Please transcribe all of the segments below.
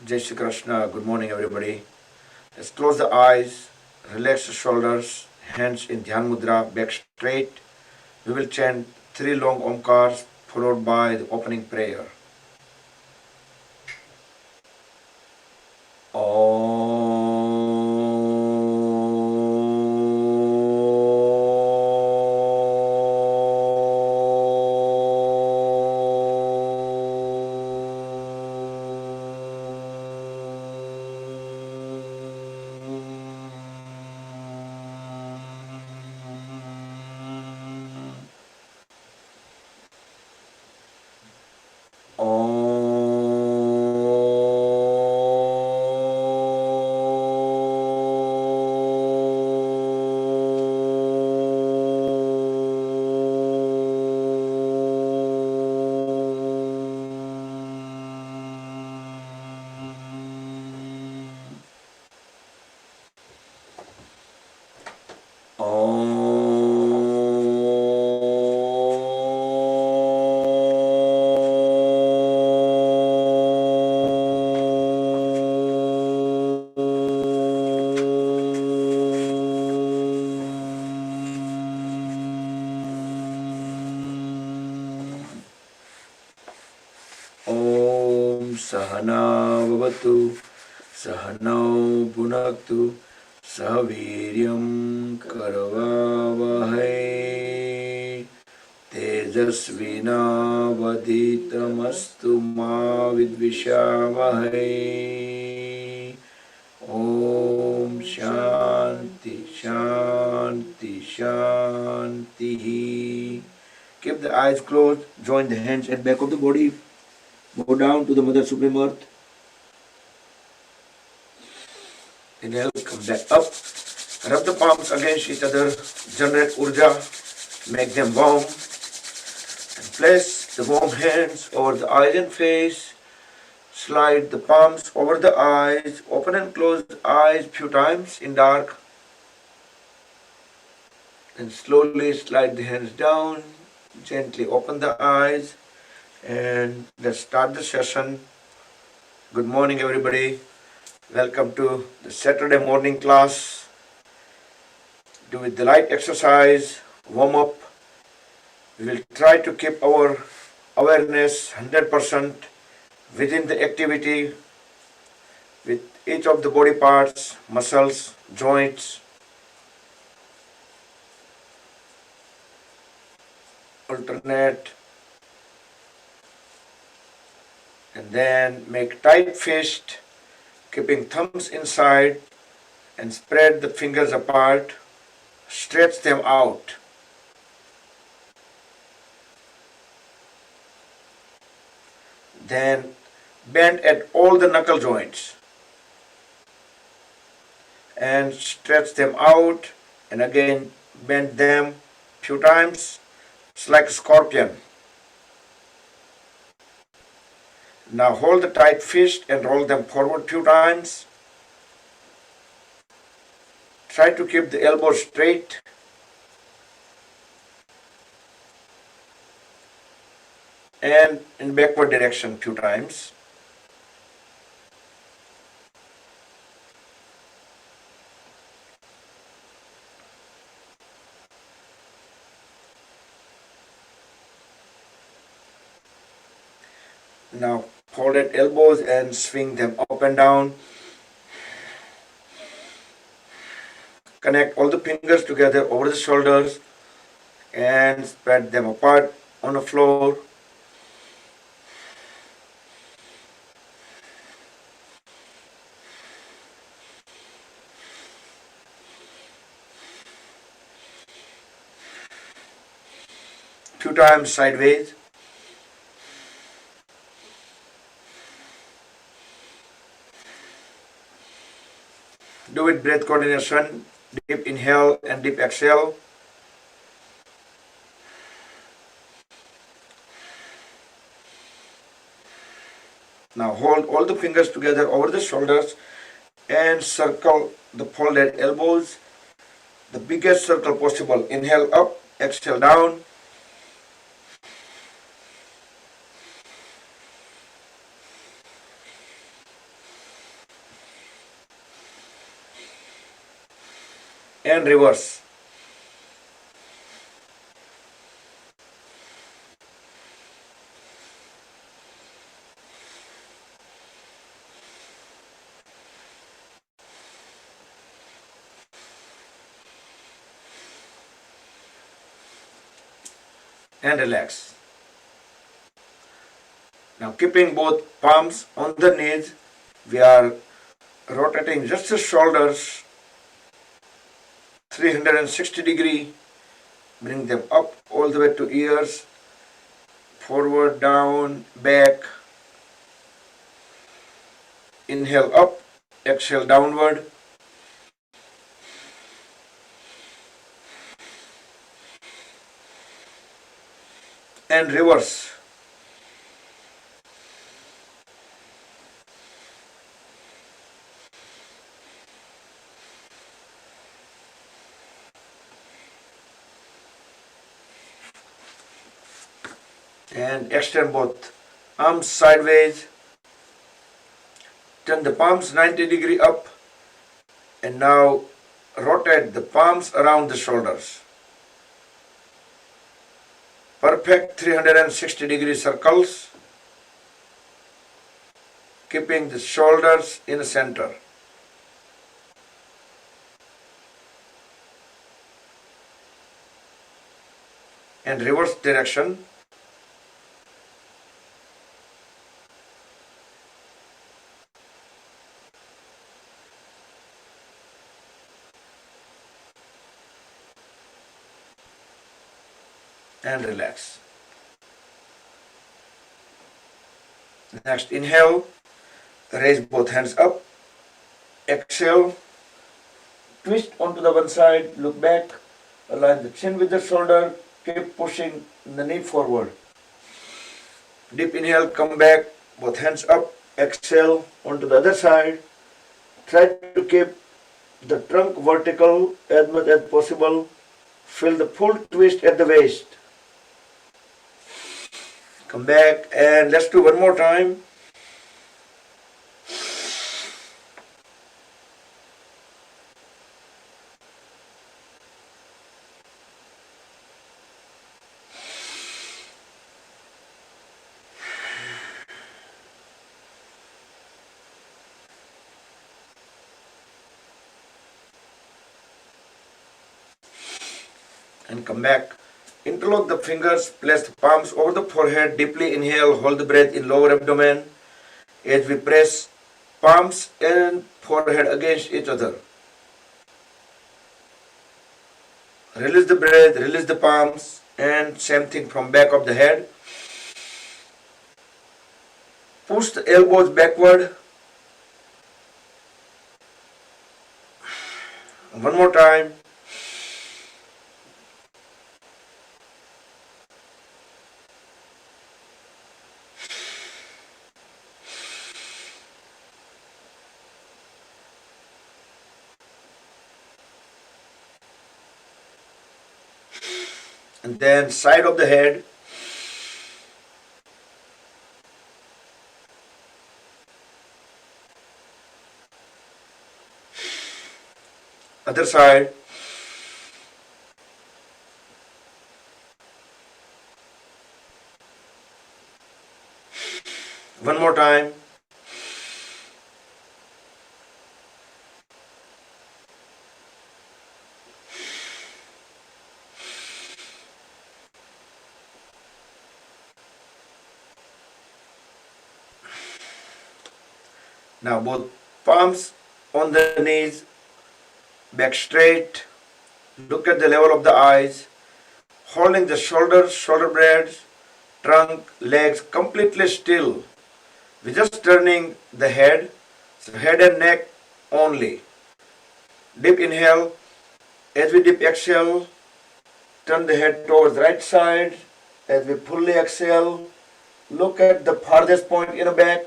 Jai Shri Krishna. Good morning, everybody. Let's close the eyes, relax the shoulders, hands in Dhyan Mudra, back straight. We will chant three long Omkars followed by the opening prayer. Om Sahana Vavatu Sahanau Bhunaktu Sahaviryam Karavavahai Tejasvinavaditamastu ma vidvishavahai. Om Shanti Shanti Shanti. Keep the eyes closed, join the hands at back of the body, go down to the Mother Supreme Earth. Inhale, come back up. Rub the palms against each other, generate urja, make them warm, and place the warm hands over the eyes and face. Slide the palms over the eyes, open and close the eyes few times in dark. Then slowly slide the hands down, gently open the eyes, and let's start the session. Good morning, everybody. Welcome to the Saturday morning class. Do with the light exercise, warm up. We will try to keep our awareness 100% within the activity with each of the body parts, muscles, joints. Alternate. And then make tight fist, keeping thumbs inside, and spread the fingers apart. Stretch them out. Then bend at all the knuckle joints and stretch them out, and again bend them few times. It's like a scorpion. Now hold the tight fist and roll them forward few times. Try to keep the elbow straight. And in backward direction few times. Now folded elbows and swing them up and down. Connect all the fingers together over the shoulders and spread them apart on the floor. Few times sideways. Do it breath coordination, deep inhale and deep exhale. Now hold all the fingers together over the shoulders and circle the folded elbows, the biggest circle possible. Inhale up, exhale down. and reverse. And relax. Now keeping both palms on the knees, we are rotating just the shoulders 360 degree, bring them up all the way to ears, forward, down, back. Inhale up, exhale downward. And reverse. And extend both arms sideways. Turn the palms 90 degree up. And now rotate the palms around the shoulders. Perfect 360 degree circles, keeping the shoulders in the center. And reverse direction. And relax. Next, inhale, raise both hands up. Exhale, twist onto the one side, look back, align the chin with the shoulder, keep pushing the knee forward. Deep inhale, come back, both hands up. Exhale, onto the other side. Try to keep the trunk vertical as much as possible. Feel the full twist at the waist. Come back and let's do one more time. And come back. Interlock the fingers, place the palms over the forehead, deeply inhale, hold the breath in lower abdomen as we press palms and forehead against each other. Release the breath, release the palms, and same thing from back of the head. Push the elbows backward. One more time. And then side of the head. Other side. One more time. Now both palms on the knees, back straight. Look at the level of the eyes. Holding the shoulders, shoulder blades, trunk, legs completely still. We're just turning the head, so head and neck only. Deep inhale. As we deep exhale, turn the head towards the right side. As we fully exhale, look at the farthest point in the back.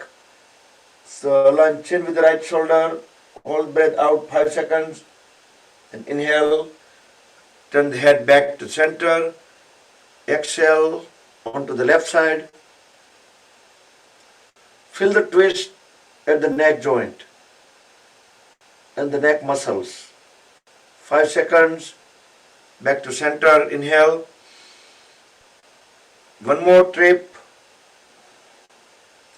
So align chin with the right shoulder. Hold breath out 5 seconds. And inhale. Turn the head back to center. Exhale onto the left side. Feel the twist at the neck joint and the neck muscles. 5 seconds. Back to center. Inhale. One more trip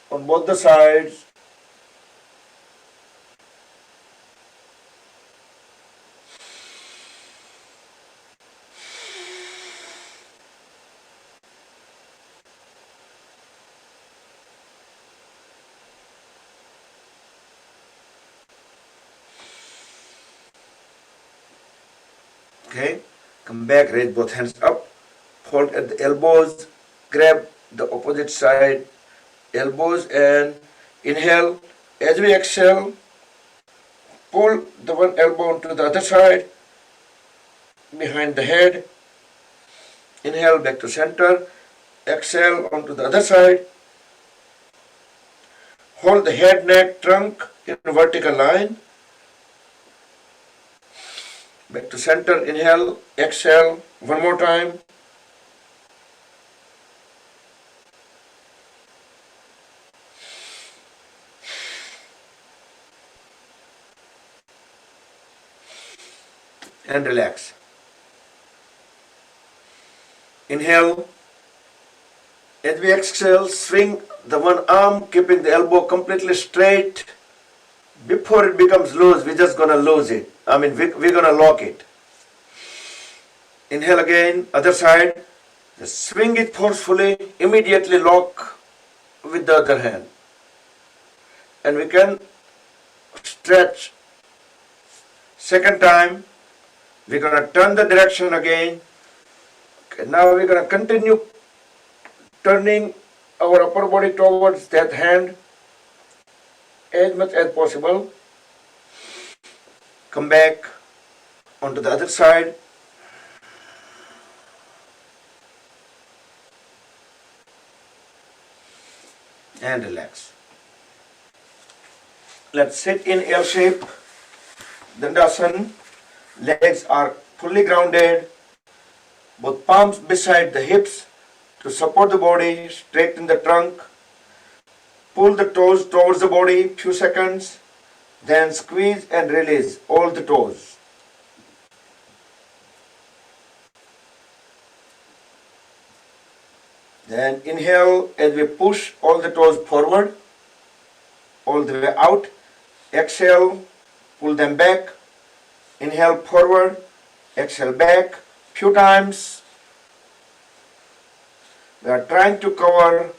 on both the sides. Okay, come back, raise both hands up, hold at the elbows, grab the opposite side elbows and inhale. As we exhale, pull the one elbow onto the other side, behind the head. Inhale back to center, exhale onto the other side. Hold the head, neck, trunk in a vertical line. Back to center, inhale, exhale, one more time. And relax. Inhale. As we exhale, swing the one arm, keeping the elbow completely straight. Before it becomes loose, we're just going to lose it. We're going to lock it. Inhale again, other side. Just swing it forcefully, immediately lock with the other hand. And we can stretch. Second time, we're going to turn the direction again. Okay, now we're going to continue turning our upper body towards that hand as much as possible. Come back onto the other side. And relax. Let's sit in L shape. Dandasana. Legs are fully grounded. Both palms beside the hips to support the body. Straighten the trunk. Pull the toes towards the body. Few seconds. Then squeeze and release all the toes. Then inhale as we push all the toes forward, all the way out. Exhale, pull them back. Inhale forward, exhale back. Few times. We are trying to cover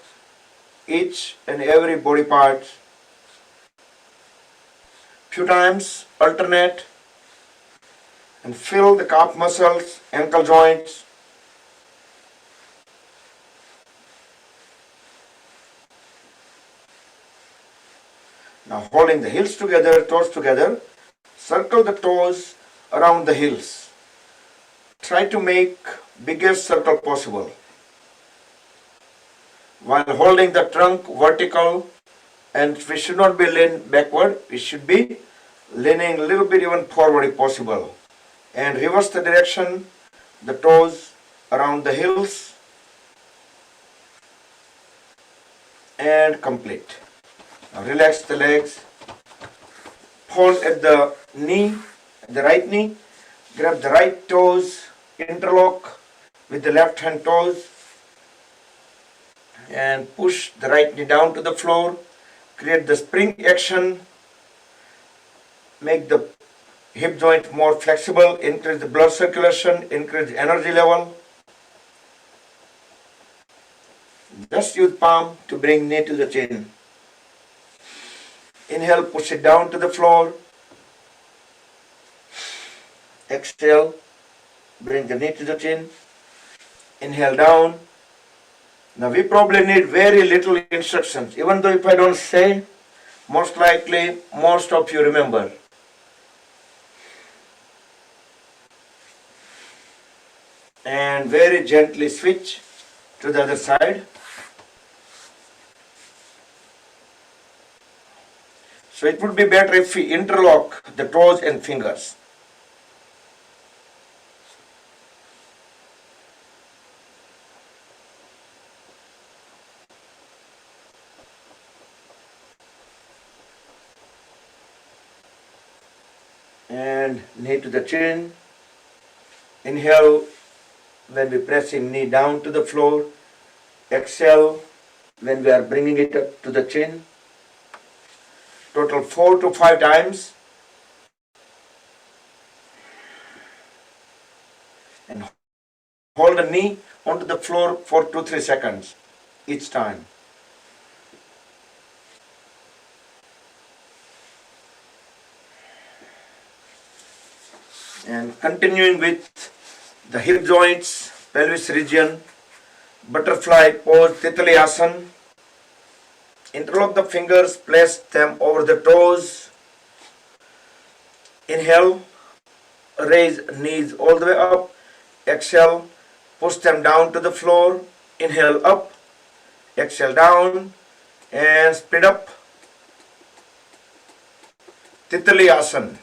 each and every body part. Few times, alternate. And feel the calf muscles, ankle joints. Now holding the heels together, toes together, circle the toes around the heels. Try to make biggest circle possible. While holding the trunk vertical, and we should not be leaning backward, we should be leaning a little bit even forward if possible. And reverse the direction, the toes around the heels, and complete. Now relax the legs, hold at the knee, the right knee, grab the right toes, interlock with the left hand toes, and push the right knee down to the floor, create the spring action, make the hip joint more flexible, increase the blood circulation, increase the energy level. Just use palm to bring knee to the chin. Inhale, push it down to the floor. Exhale, bring the knee to the chin. Inhale down. Now we probably need very little instructions. Even though if I don't say, most likely most of you remember. And very gently switch to the other side. So it would be better if we interlock the toes and fingers. and knee to the chin. Inhale when we pressing knee down to the floor. Exhale when we are bringing it up to the chin. Total 4 to 5 times. And hold the knee onto the floor for 2-3 seconds each time. And continuing with the hip joints, pelvis region, butterfly pose, Titali Asana. Interlock the fingers, place them over the toes. Inhale, raise knees all the way up. Exhale, push them down to the floor. Inhale up, exhale down, and split up. Titali Asana.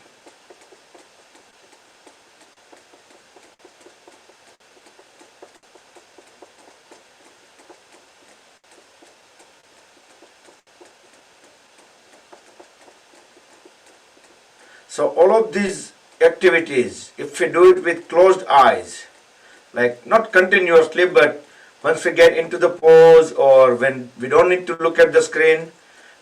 So all of these activities, if we do it with closed eyes, like not continuously, but once we get into the pose or when we don't need to look at the screen,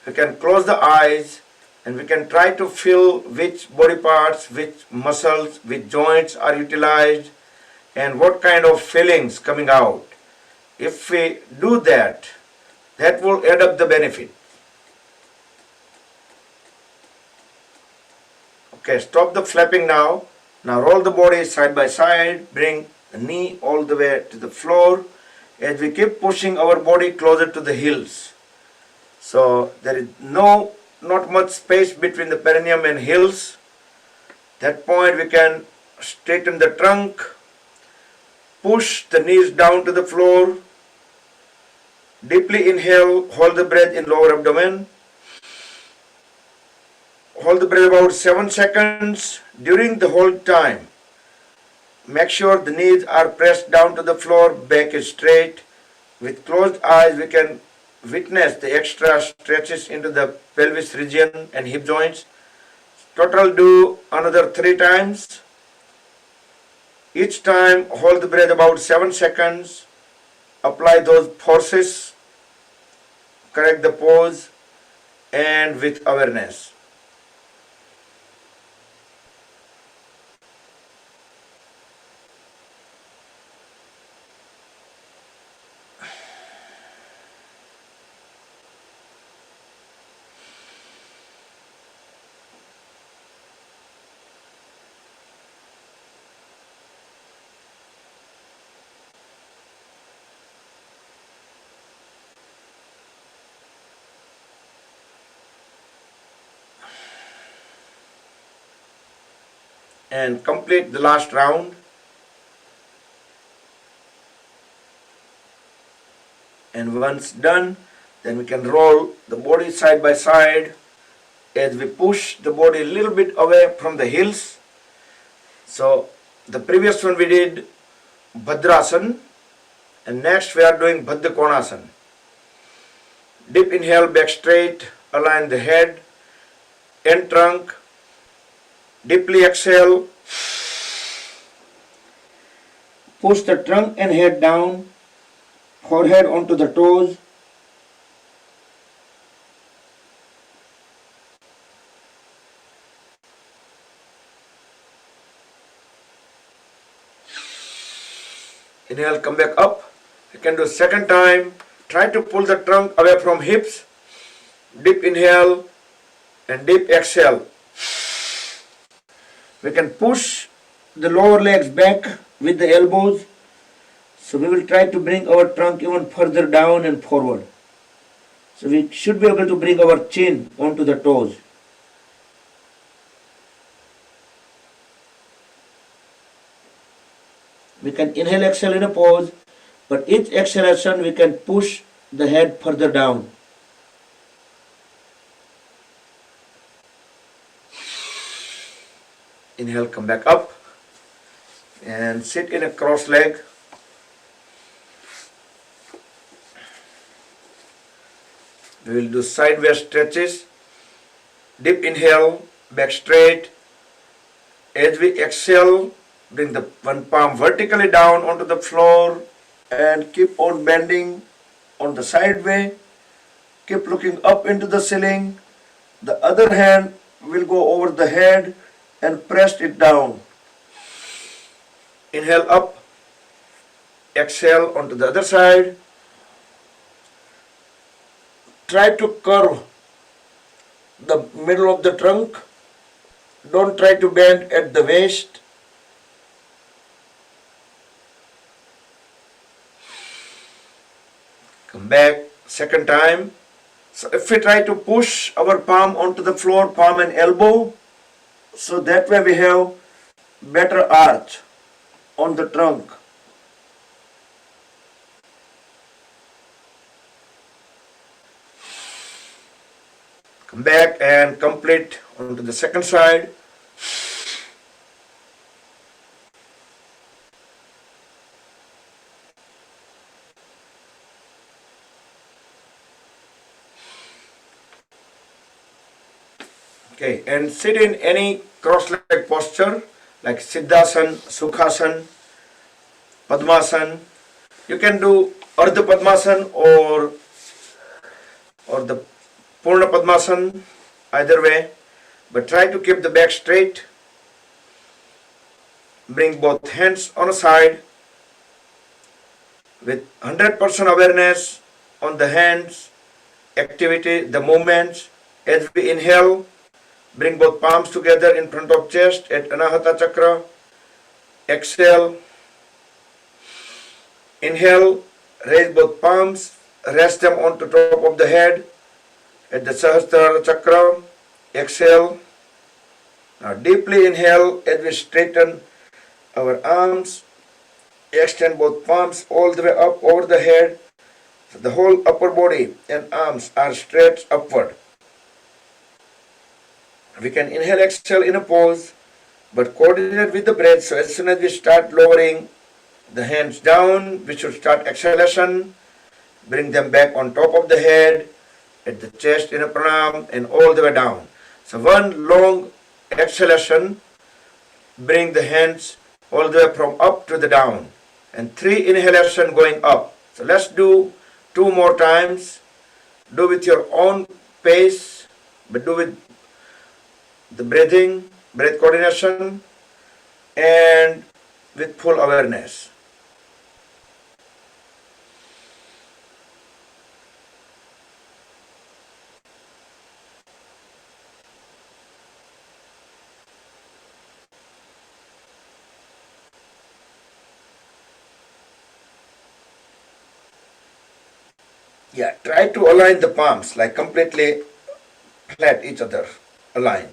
we can close the eyes and we can try to feel which body parts, which muscles, which joints are utilized and what kind of feelings coming out. If we do that, that will add up the benefit. Okay, stop the flapping now. Now roll the body side by side, bring the knee all the way to the floor as we keep pushing our body closer to the heels. So there is not much space between the perineum and heels. That point we can straighten the trunk, push the knees down to the floor, deeply inhale, hold the breath in lower abdomen. Hold the breath about 7 seconds. During the whole time, make sure the knees are pressed down to the floor, back is straight. With closed eyes, we can witness the extra stretches into the pelvis region and hip joints. Total do another 3 times. Each time, hold the breath about 7 seconds. Apply those forces. Correct the pose and with awareness. And complete the last round. And once done, then we can roll the body side by side as we push the body a little bit away from the heels. So the previous one we did Bhadrasana, and next we are doing Baddha Konasana. Deep inhale, back straight, align the head and trunk. Deeply exhale, push the trunk and head down, forehead onto the toes. Inhale, come back up. You can do second time. Try to pull the trunk away from hips. Deep inhale and deep exhale. We can push the lower legs back with the elbows. So we will try to bring our trunk even further down and forward. So we should be able to bring our chin onto the toes. We can inhale, exhale in a pose, but each exhalation we can push the head further down. Inhale, come back up and sit in a cross leg. We will do sideways stretches. Deep inhale, back straight. As we exhale, bring the one palm vertically down onto the floor and keep on bending on the side way. Keep looking up into the ceiling. The other hand will go over the head and press it down. Inhale up, exhale onto the other side. Try to curve the middle of the trunk. Don't try to bend at the waist. Come back, second time. So if we try to push our palm onto the floor, palm and elbow, so that way we have better arch on the trunk. Come back and complete onto the second side. Okay, and sit in any cross-legged posture like Siddhasana, Sukhasana, Padmasana. You can do Ardha Padmasana or the Purna Padmasana, either way. But try to keep the back straight. Bring both hands on a side with 100% awareness on the hands, activity, the movements. As we inhale, bring both palms together in front of chest at Anahata Chakra. Exhale. Inhale, raise both palms, rest them onto top of the head at the Sahasrara Chakra. Exhale. Now deeply inhale as we straighten our arms. Extend both palms all the way up over the head. So the whole upper body and arms are straight upward. We can inhale, exhale in a pose, but coordinate with the breath. So as soon as we start lowering the hands down, we should start exhalation. Bring them back on top of the head, at the chest in a pranam, and all the way down. So one long exhalation, bring the hands all the way from up to the down. And 3 inhalation going up. So let's do 2 more times. Do with your own pace, but do with the breathing, breath coordination, and with full awareness. Yeah, try to align the palms like completely flat each other, align.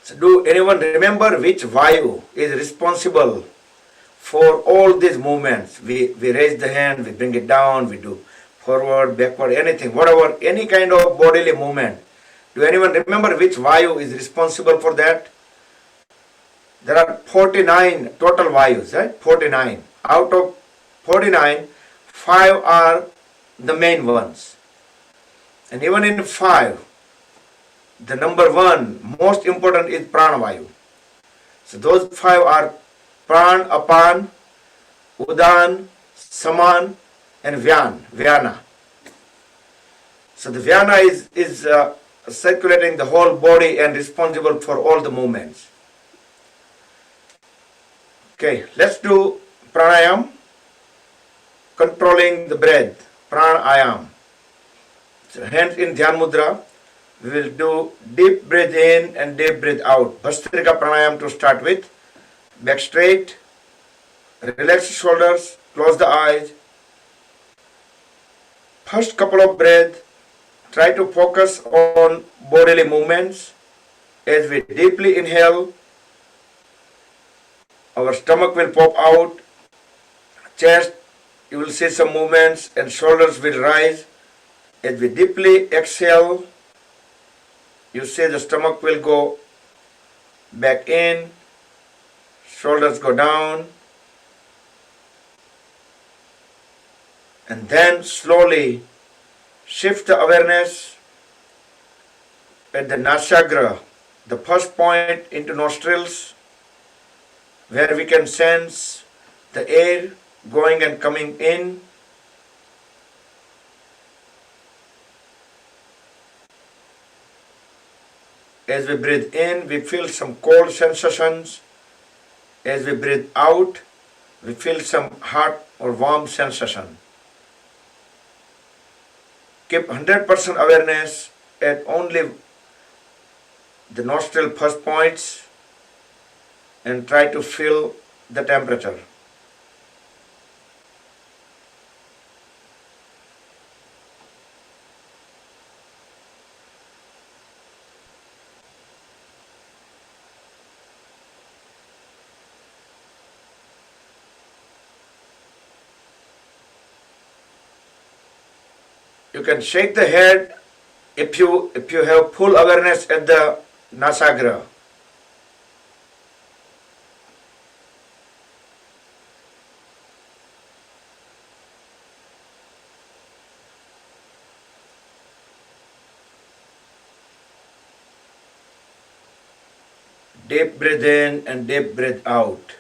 So do anyone remember which Vayu is responsible for all these movements? We raise the hand, we bring it down, we do forward, backward, anything, whatever, any kind of bodily movement. Do anyone remember which Vayu is responsible for that? There are 49 total Vayus, right? 49. Out of 49, 5 are the main ones. And even in 5, the number 1, most important is Pranavayu. So those 5 are Pran, Apan, Udan, Saman, and Vyana. So the Vyana is circulating the whole body and responsible for all the movements. Okay, let's do Pranayam, controlling the breath, Pranayam. So hands in Dhyan Mudra. we will do deep breathe in and deep breathe out. Bhastrika pranayam to start with. Back straight, relax the shoulders, close the eyes. First couple of breaths, try to focus on bodily movements. As we deeply inhale, our stomach will pop out, chest, you will see some movements, and shoulders will rise. As we deeply exhale, you see the stomach will go back in, shoulders go down, and then slowly shift the awareness at the nasagra, the first point into nostrils, where we can sense the air going and coming in. As we breathe in, we feel some cold sensations. As we breathe out, we feel some hot or warm sensation. Keep 100% awareness at only the nostril first points and try to feel the temperature. You can shake the head if you have full awareness at the nasagra. Deep breathe in and deep breathe out.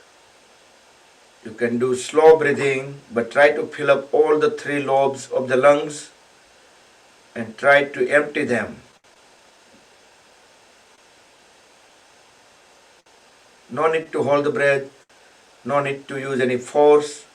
You can do slow breathing, but try to fill up all the three lobes of the lungs and try to empty them. No need to hold the breath, no need to use any force.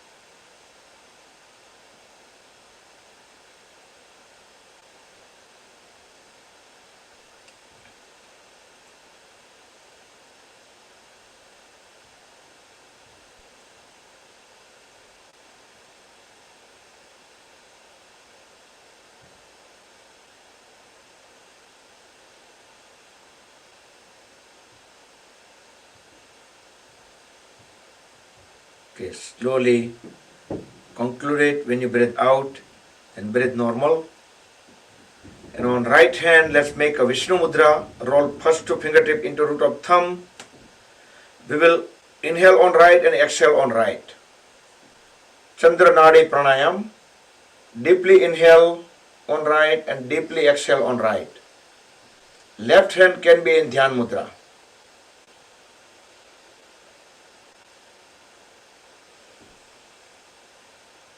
Okay, slowly conclude it when you breathe out and breathe normal. And on right hand, let's make a Vishnu Mudra. Roll first two fingertip into root of thumb. We will inhale on right and exhale on right. Chandra Nadi Pranayam. Deeply inhale on right and deeply exhale on right. Left hand can be in Dhyan Mudra.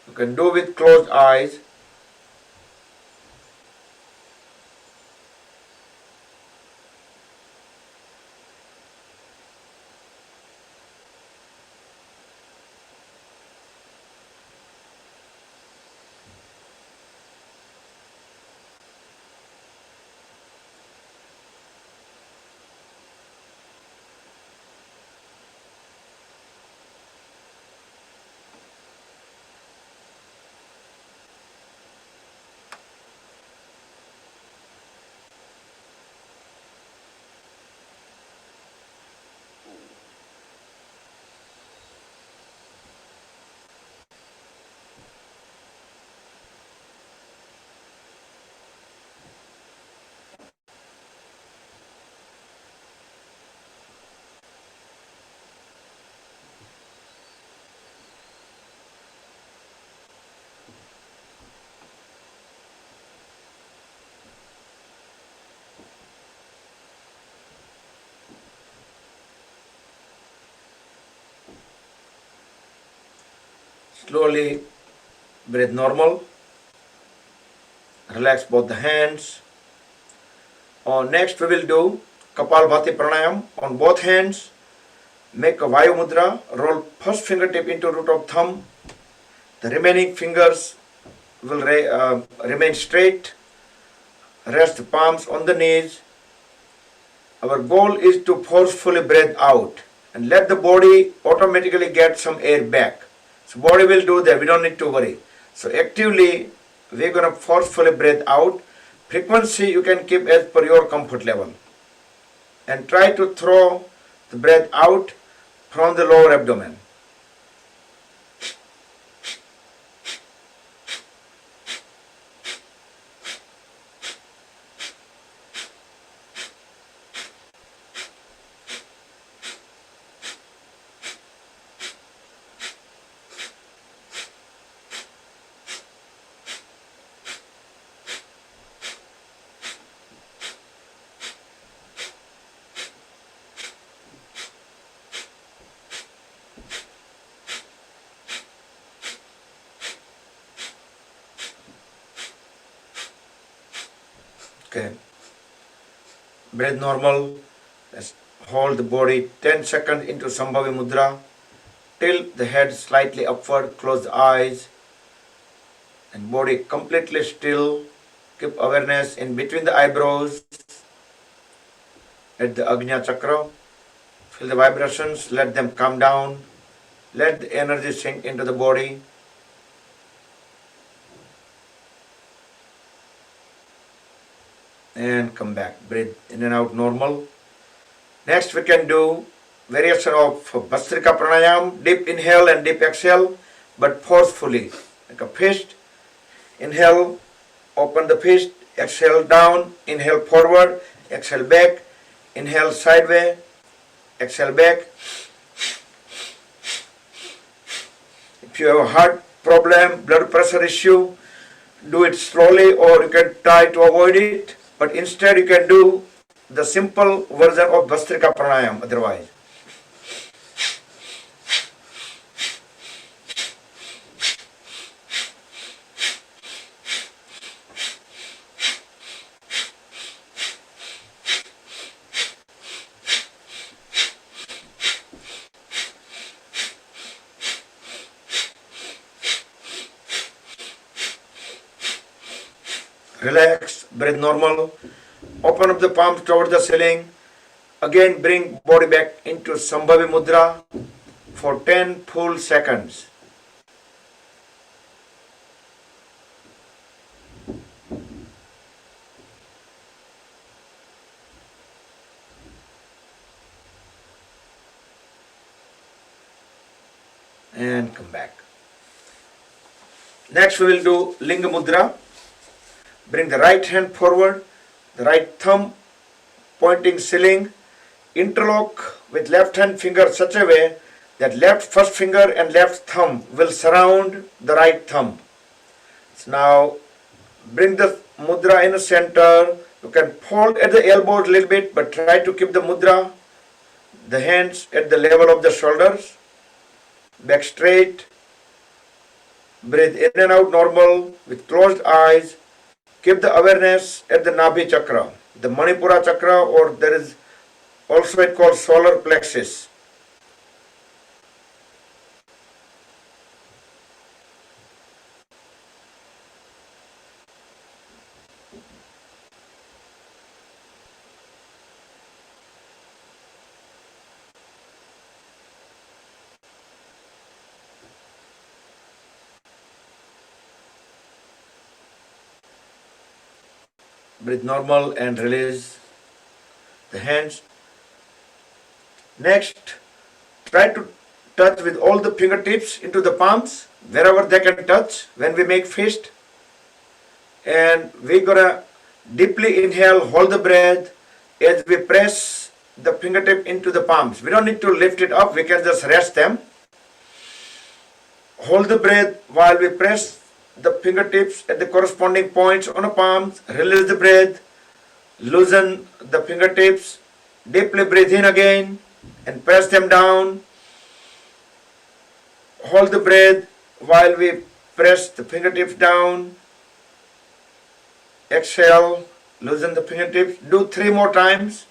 You can do with closed eyes. Slowly breathe normal. Relax both the hands. Next we will do Kapalbhati Pranayam on both hands. Make a Vayu Mudra. Roll first fingertip into root of thumb. The remaining fingers will remain straight. Rest the palms on the knees. Our goal is to forcefully breathe out and let the body automatically get some air back. So body will do that. We don't need to worry. So actively, we're going to forcefully breathe out. Frequency you can keep as per your comfort level. And try to throw the breath out from the lower abdomen. Okay. Breathe normal. Let's hold the body 10 seconds into Sambhavi Mudra. Tilt the head slightly upward. Close the eyes. And body completely still. Keep awareness in between the eyebrows at the Agnya Chakra. Feel the vibrations. Let them calm down. Let the energy sink into the body. And come back. Breathe in and out normal. Next we can do variation of Bhastrika Pranayam. Deep inhale and deep exhale, but forcefully. Like a fist. Inhale, open the fist. Exhale down. Inhale forward. Exhale back. Inhale sideways. Exhale back. If you have a heart problem, blood pressure issue, do it slowly or you can try to avoid it. But instead you can do the simple version of Bhastrika Pranayam otherwise. Relax, breathe normal. Open up the palms towards the ceiling. Again bring body back into Sambhavi Mudra for 10 full seconds. And come back. Next we will do Linga Mudra. Bring the right hand forward, the right thumb pointing ceiling. Interlock with left hand finger such a way that left first finger and left thumb will surround the right thumb. So now bring the mudra in the center. You can fold at the elbows a little bit, but try to keep the mudra, the hands at the level of the shoulders. Back straight. Breathe in and out normal with closed eyes. Keep the awareness at the Nabhi chakra, the Manipura chakra, or there is also it called solar plexus. Breathe normal and release the hands. Next, try to touch with all the fingertips into the palms, wherever they can touch when we make fist. And we're gonna deeply inhale, hold the breath as we press the fingertip into the palms. We don't need to lift it up, we can just rest them. Hold the breath while we press the fingertips at the corresponding points on the palms. Release the breath, loosen the fingertips, deeply breathe in again and press them down. Hold the breath while we press the fingertips down. Exhale, loosen the fingertips. Do 3 more times.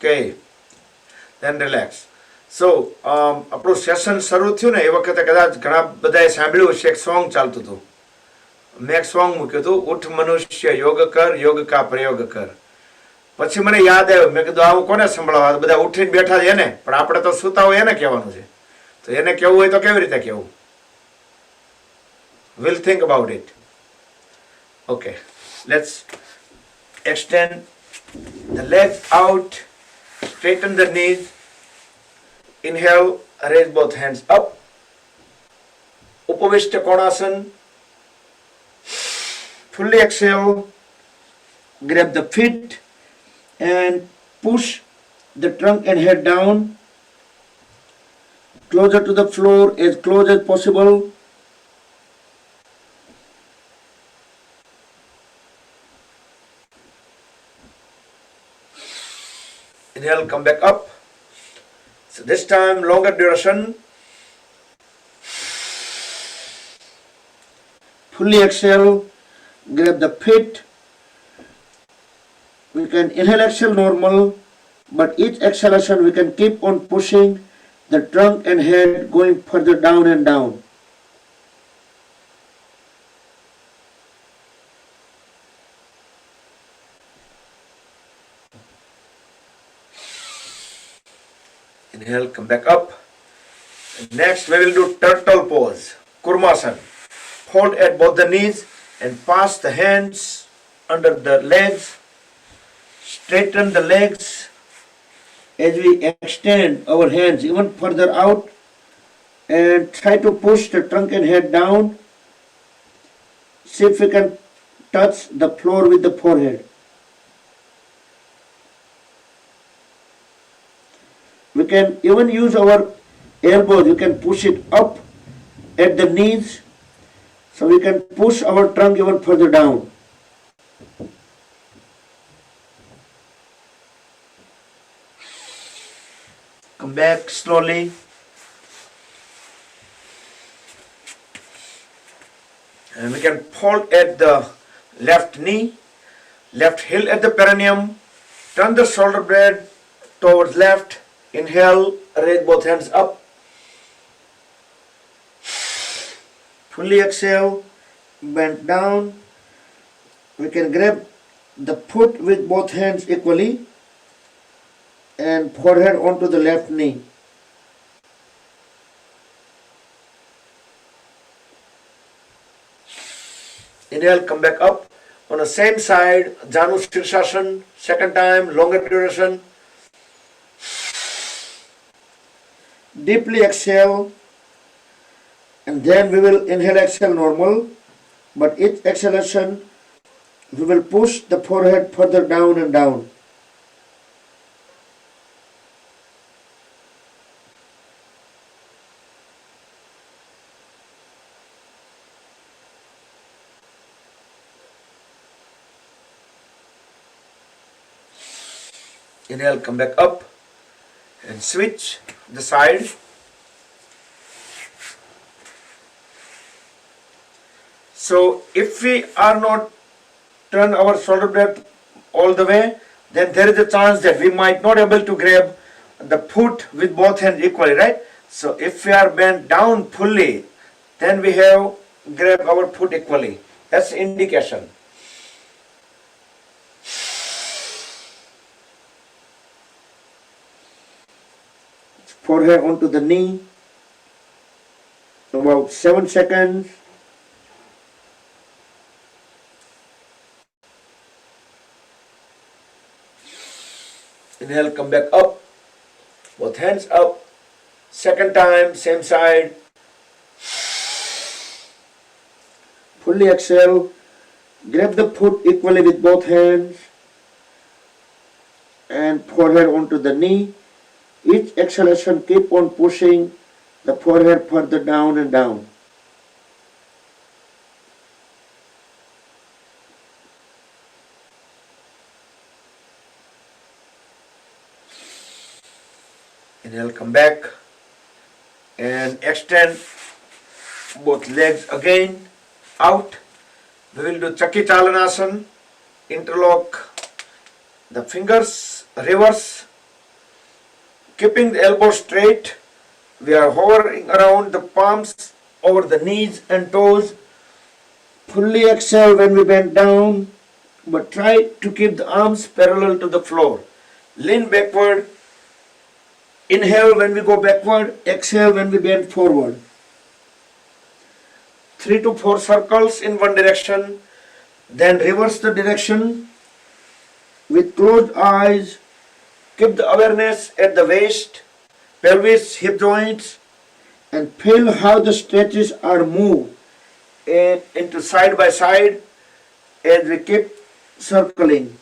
Okay, then relax. So, આપણું session શરૂ થયું ને એ વખતે કદાચ ઘણા બધાએ સાંભળ્યું હશે, એક સોંગ ચાલતું હતું. મેં એક સોંગ મૂક્યું હતું, ઉઠ મનુષ્ય યોગ કા પ્રયોગ કર. પછી મને યાદ આવ્યું, મેં કીધું આવું કોને સંભળાવવા, બધા ઉઠીને બેઠા છે એને, પણ આપણે તો સુતા હોય એને કહેવાનું છે. તો એને કહેવું હોય તો કેવી રીતે કહેવું? We'll think about it. Okay, let's extend the legs out, straighten the knees. Inhale, raise both hands up. Upavishta Konasana. Fully exhale, grab the feet and push the trunk and head down, closer to the floor, as close as possible. Inhale, come back up. So this time longer duration. Fully exhale, grab the feet. We can inhale, exhale normal, but each exhalation we can keep on pushing the trunk and head going further down and down. Inhale, come back up. Next we will do turtle pose, Kurmasana. Hold at both the knees and pass the hands under the legs. Straighten the legs as we extend our hands even further out and try to push the trunk and head down. See if we can touch the floor with the forehead. We can even use our elbows, you can push it up at the knees so we can push our trunk even further down. Come back slowly. And we can fold at the left knee, left heel at the perineum, turn the shoulder blade towards left. Inhale, raise both hands up. Fully exhale, bend down. We can grab the foot with both hands equally and forehead onto the left knee. Inhale, come back up. On the same side, Janu Shirsasana, second time, longer duration. Deeply exhale, and then we will inhale, exhale normal, but each exhalation we will push the forehead further down and down. Inhale, come back up and switch the side. So if we are not turn our shoulder blade all the way, then there is a chance that we might not able to grab the foot with both hands equally, right? So if we are bent down fully, then we have grab our foot equally. That's indication. Forehead onto the knee. About 7 seconds. Inhale, come back up. Both hands up. Second time, same side. Fully exhale. Grab the foot equally with both hands. And forehead onto the knee. Each exhalation, keep on pushing the forehead further down and down. Inhale, come back and extend both legs again out. We will do Chakki Chalanasana. Interlock the fingers, reverse, Keeping the elbow straight, we are hovering around the palms over the knees and toes. Fully exhale when we bend down, but try to keep the arms parallel to the floor. Lean backward. Inhale when we go backward. Exhale when we bend forward. 3 to 4 circles in one direction. Then reverse the direction with closed eyes. Keep the awareness at the waist, pelvis, hip joints, and feel how the stretches are moved into side by side as we keep circling.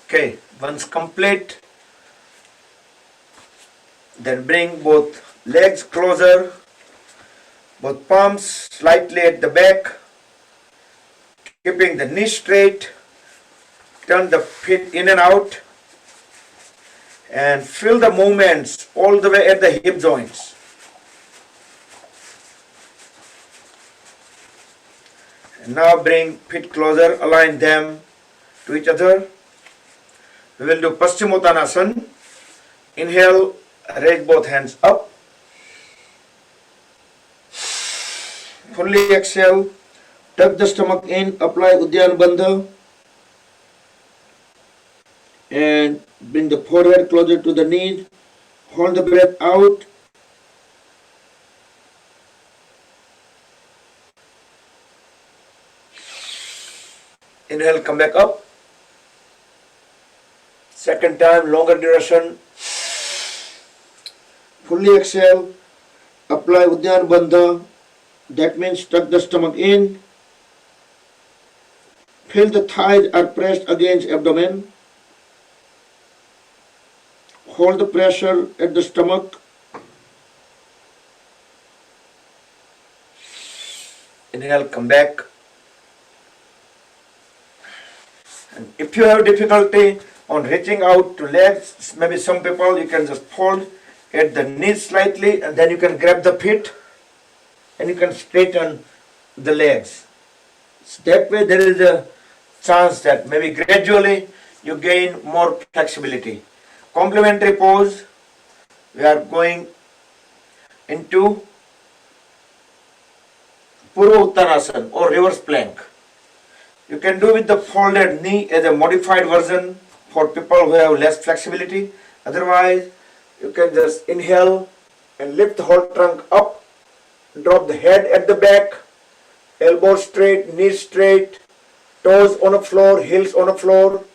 Okay, once complete, then bring both legs closer, both palms slightly at the back, keeping the knee straight. Turn the feet in and out and feel the movements all the way at the hip joints. And now bring feet closer, align them to each other. We will do Paschimottanasana. Inhale, raise both hands up. Fully exhale, tuck the stomach in, apply Uddiyana Bandha, and bring the forehead closer to the knees. Hold the breath out. Inhale, come back up. Second time, longer duration. Fully exhale, apply Uddiyana Bandha. That means tuck the stomach in. Feel the thighs are pressed against abdomen. Hold the pressure at the stomach. Inhale, come back. And if you have difficulty on reaching out to legs, maybe some people, you can just fold at the knees slightly and then you can grab the feet and you can straighten the legs. So that way there is a chance that maybe gradually you gain more flexibility. Complementary pose, we are going into Purva Uttanasana or reverse plank. You can do with the folded knee as a modified version for people who have less flexibility. Otherwise, you can just inhale and lift the whole trunk up, drop the head at the back, elbows straight, knees straight, toes on the floor, heels on the floor.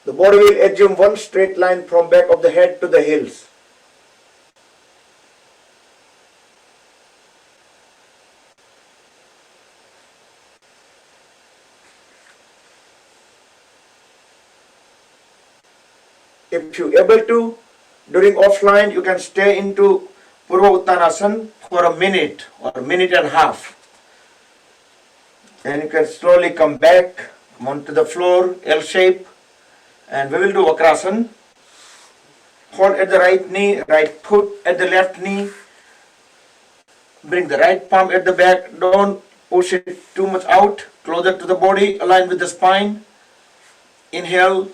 The body will assume one straight line from back of the head to the heels. If you are able to, during offline, you can stay into Purva Uttanasana for a minute or a minute and a half. And you can slowly come back, come onto the floor, L shape, and we will do Vakrasana. Hold at the right knee, right foot at the left knee. Bring the right palm at the back. Don't push it too much out, closer to the body, align with the spine. Inhale,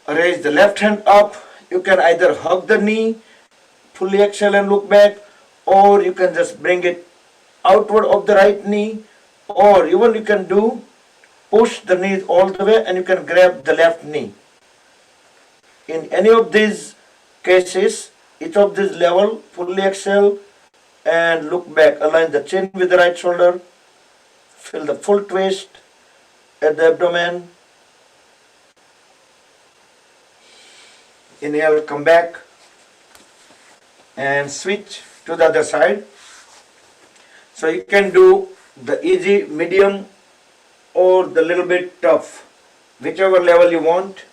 raise the left hand up. You can either hug the knee, fully exhale and look back, or you can just bring it outward of the right knee, or even you can do push the knees all the way and you can grab the left knee. In any of these cases, each of these level, fully exhale and look back. Align the chin with the right shoulder. Feel the full twist at the abdomen. Inhale, come back and switch to the other side. So you can do the easy, medium or the little bit tough, whichever level you want.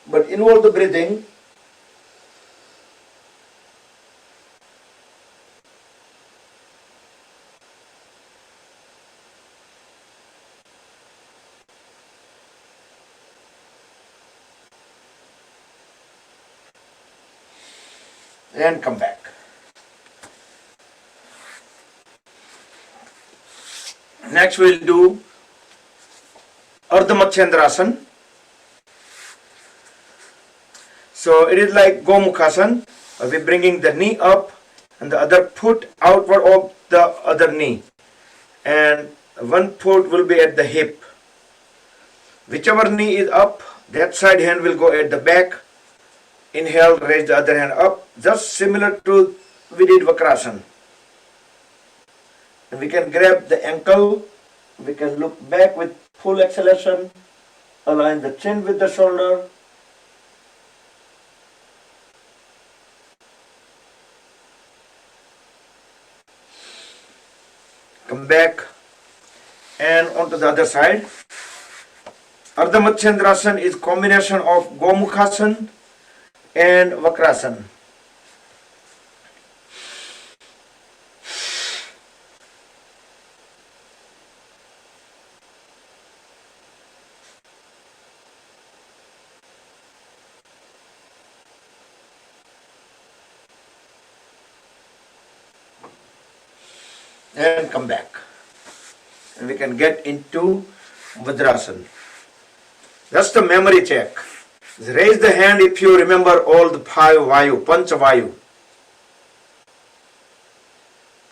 But involve the breathing. and come back. Next we'll do Ardha Matsyendrasana. So it is like Gomukhasana. We're bringing the knee up and the other foot outward of the other knee. And one foot will be at the hip. Whichever knee is up, that side hand will go at the back. Inhale, raise the other hand up. Just similar to we did Vakrasana. And we can grab the ankle. We can look back with full exhalation. Align the chin with the shoulder. Come back and onto the other side. Ardha Matsyendrasana is combination of Gomukhasana and Vakrasana. And come back. And we can get into Vajrasana. Just a memory check. Raise the hand if you remember all the five Vayu, Pancha Vayu.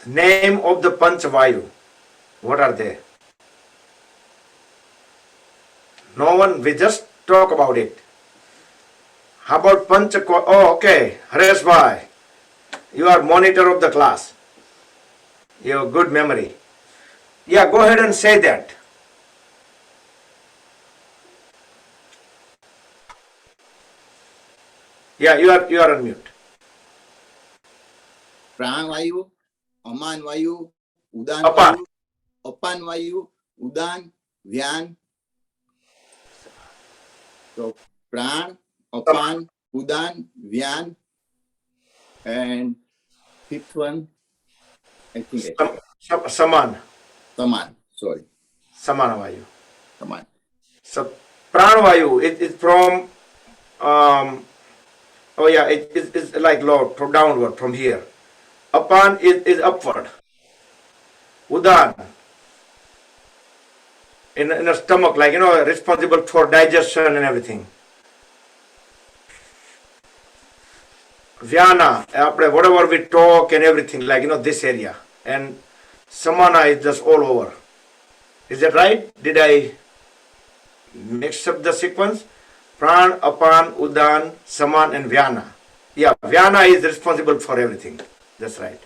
The name of the Pancha Vayu. What are they? No one, we just talk about it. How about Pancha? Oh, okay. Haresh Bhai, you are monitor of the class. You have good memory. Yeah, go ahead and say that. Yeah, you are on mute. Pran Vayu, Aman Vayu, Udan Apan. Vayu, Apan Vayu, Udan, Vyan. So Pran, Apan, Udan, Vyan, and fifth one, I think Saman. Taman. Sorry, Samana Vayu. Taman. So Pranavayu is from it's like low from downward from here. Apan is upward. Udan in a stomach, like responsible for digestion and everything. Vyana, whatever we talk and everything, like this area. And Samana is just all over. Is that right? Did I mix up the sequence? Pran, Apan, Udan, Saman, and Vyana. Yeah, Vyana is responsible for everything. That's right.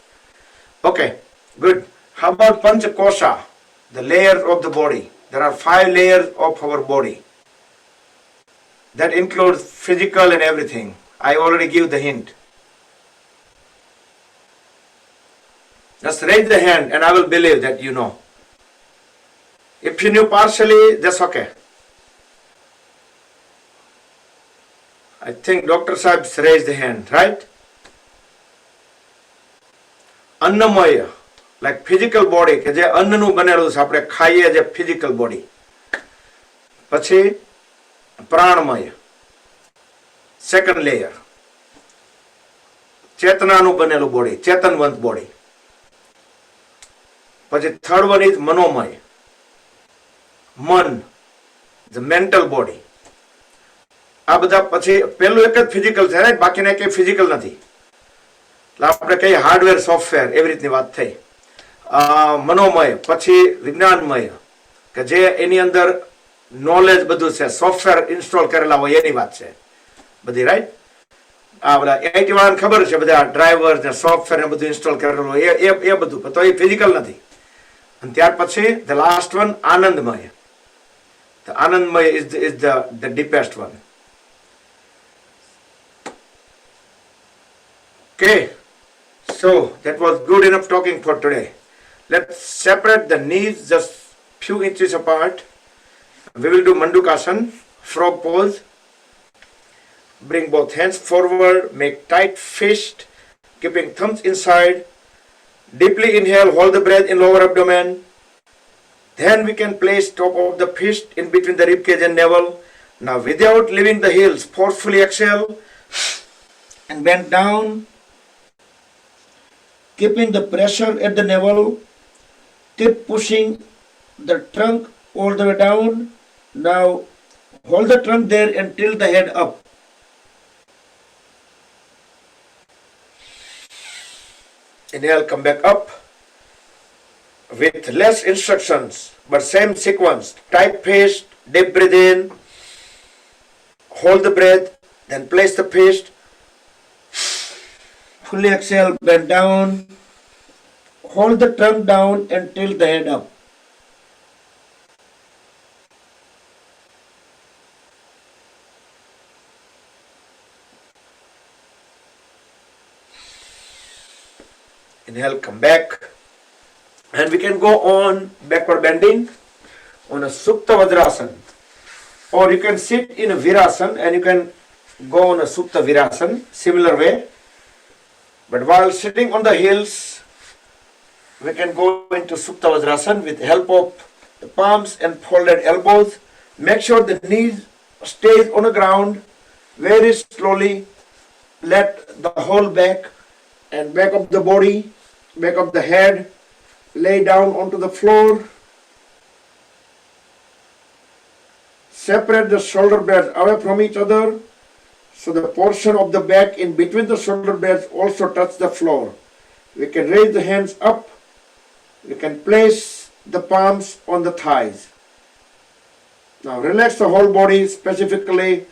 Okay, good. How about Panchakosha, the layers of the body? There are 5 layers of our body. That includes physical and everything. I already give the hint. Just raise the hand and I will believe that you know. If you knew partially, that's okay. I think Dr. Saab raised the hand, right? Annamaya, like physical body, કે જે અન્નનું બનેલું છે આપણે ખાઈએ જે physical body. પછી પ્રાણમય, second layer. ચેતનાનું બનેલું body, ચેતનવંત body. પછી third one is મનોમય, મન, the mental body. આ બધા પછી પેલું એક જ ફિઝિકલ છે રાઈટ, બાકીના કઈ ફિઝિકલ નથી. એટલે આપણે કઈ હાર્ડવેર સોફ્ટવેર એવી રીતની વાત થઈ. મનોમય, પછી વિજ્ઞાનમય કે જે એની અંદર નોલેજ બધું છે, સોફ્ટવેર ઇન્સ્ટોલ કરેલા હોય એની વાત છે બધી, રાઈટ? આ બધા આઈટી વાળાને ખબર છે, બધા ડ્રાઈવર ને સોફ્ટવેર ને બધું ઇન્સ્ટોલ કરેલું હોય એ બધું, તો એ ફિઝિકલ નથી. અને ત્યાર પછી ધ લાસ્ટ વન આનંદમય. The Anandmaya is the deepest one. Okay, so that was good enough talking for today. Let's separate the knees just few inches apart. We will do Mandukasana, frog pose. Bring both hands forward, make tight fist, keeping thumbs inside. Deeply inhale, hold the breath in lower abdomen. Then we can place top of the fist in between the ribcage and navel. Now without leaving the heels, forcefully exhale and bend down keeping the pressure at the navel. Keep pushing the trunk all the way down. Now hold the trunk there and tilt the head up. Inhale, come back up with less instructions but same sequence. Tight paste, deep breathe in, hold the breath, then place the paste. Fully exhale, bend down, hold the trunk down and tilt the head up. Inhale, come back. And we can go on backward bending on a Supta Vajrasana. Or you can sit in a Virasana and you can go on a Supta Virasana, similar way. But while sitting on the heels, we can go into Supta Vajrasana with the help of the palms and folded elbows. Make sure the knees stays on the ground. Very slowly let the whole back and back of the body, back of the head, lay down onto the floor. Separate the shoulder blades away from each other so the portion of the back in between the shoulder blades also touch the floor. We can raise the hands up. We can place the palms on the thighs. Now relax the whole body, specifically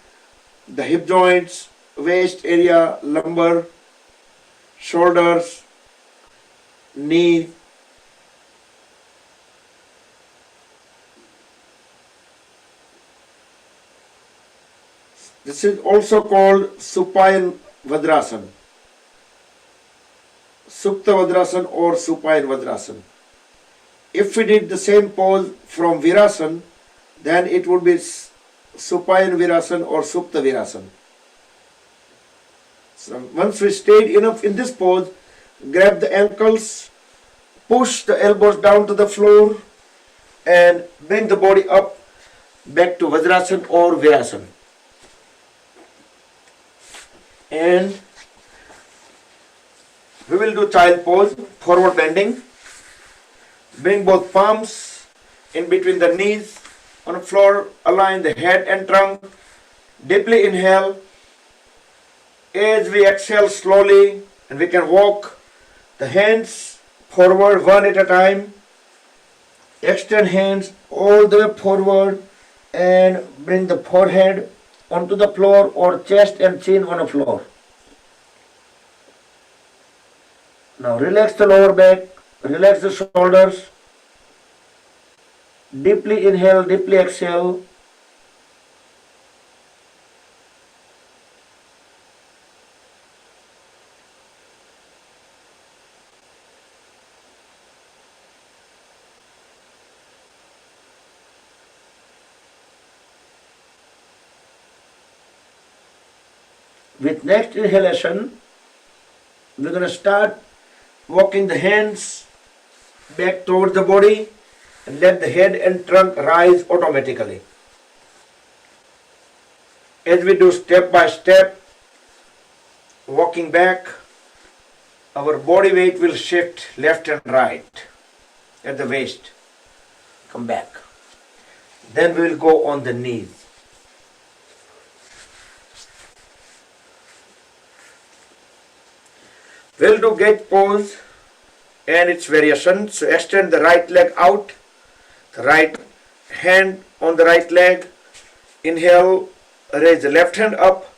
the hip joints, waist area, lumbar, shoulders, knees. This is also called Supine Vajrasana. Supta Vajrasana or Supine Vajrasana. If we did the same pose from Virasana, then it would be Supine Virasana or Supta Virasana. So once we stayed enough in this pose, grab the ankles, push the elbows down to the floor and bring the body up back to Vajrasana or Virasana. And we will do child pose, forward bending. Bring both palms in between the knees on the floor, align the head and trunk. Deeply inhale. As we exhale slowly, and we can walk the hands forward one at a time. Extend hands all the way forward and bring the forehead onto the floor or chest and chin on the floor. Now relax the lower back, relax the shoulders. Deeply inhale, deeply exhale. With next inhalation, we're going to start walking the hands back towards the body and let the head and trunk rise automatically. As we do step by step, walking back, our body weight will shift left and right at the waist. Come back. Then we will go on the knees. We'll do gate pose and its variations. So extend the right leg out, the right hand on the right leg. Inhale, raise the left hand up.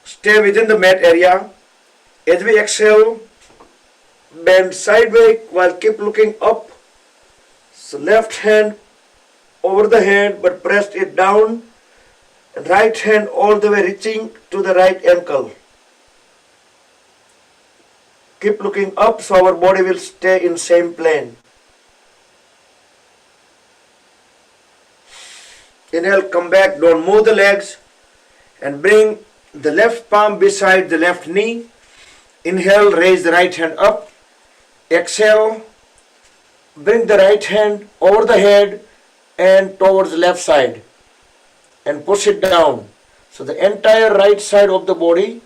Stay within the mat area. As we exhale, bend sideways while keep looking up. So left hand over the head but press it down. And right hand all the way reaching to the right ankle. Keep looking up so our body will stay in same plane. Inhale, come back, don't move the legs and bring the left palm beside the left knee. Inhale, raise the right hand up. Exhale, bring the right hand over the head and towards the left side and push it down. So the entire right side of the body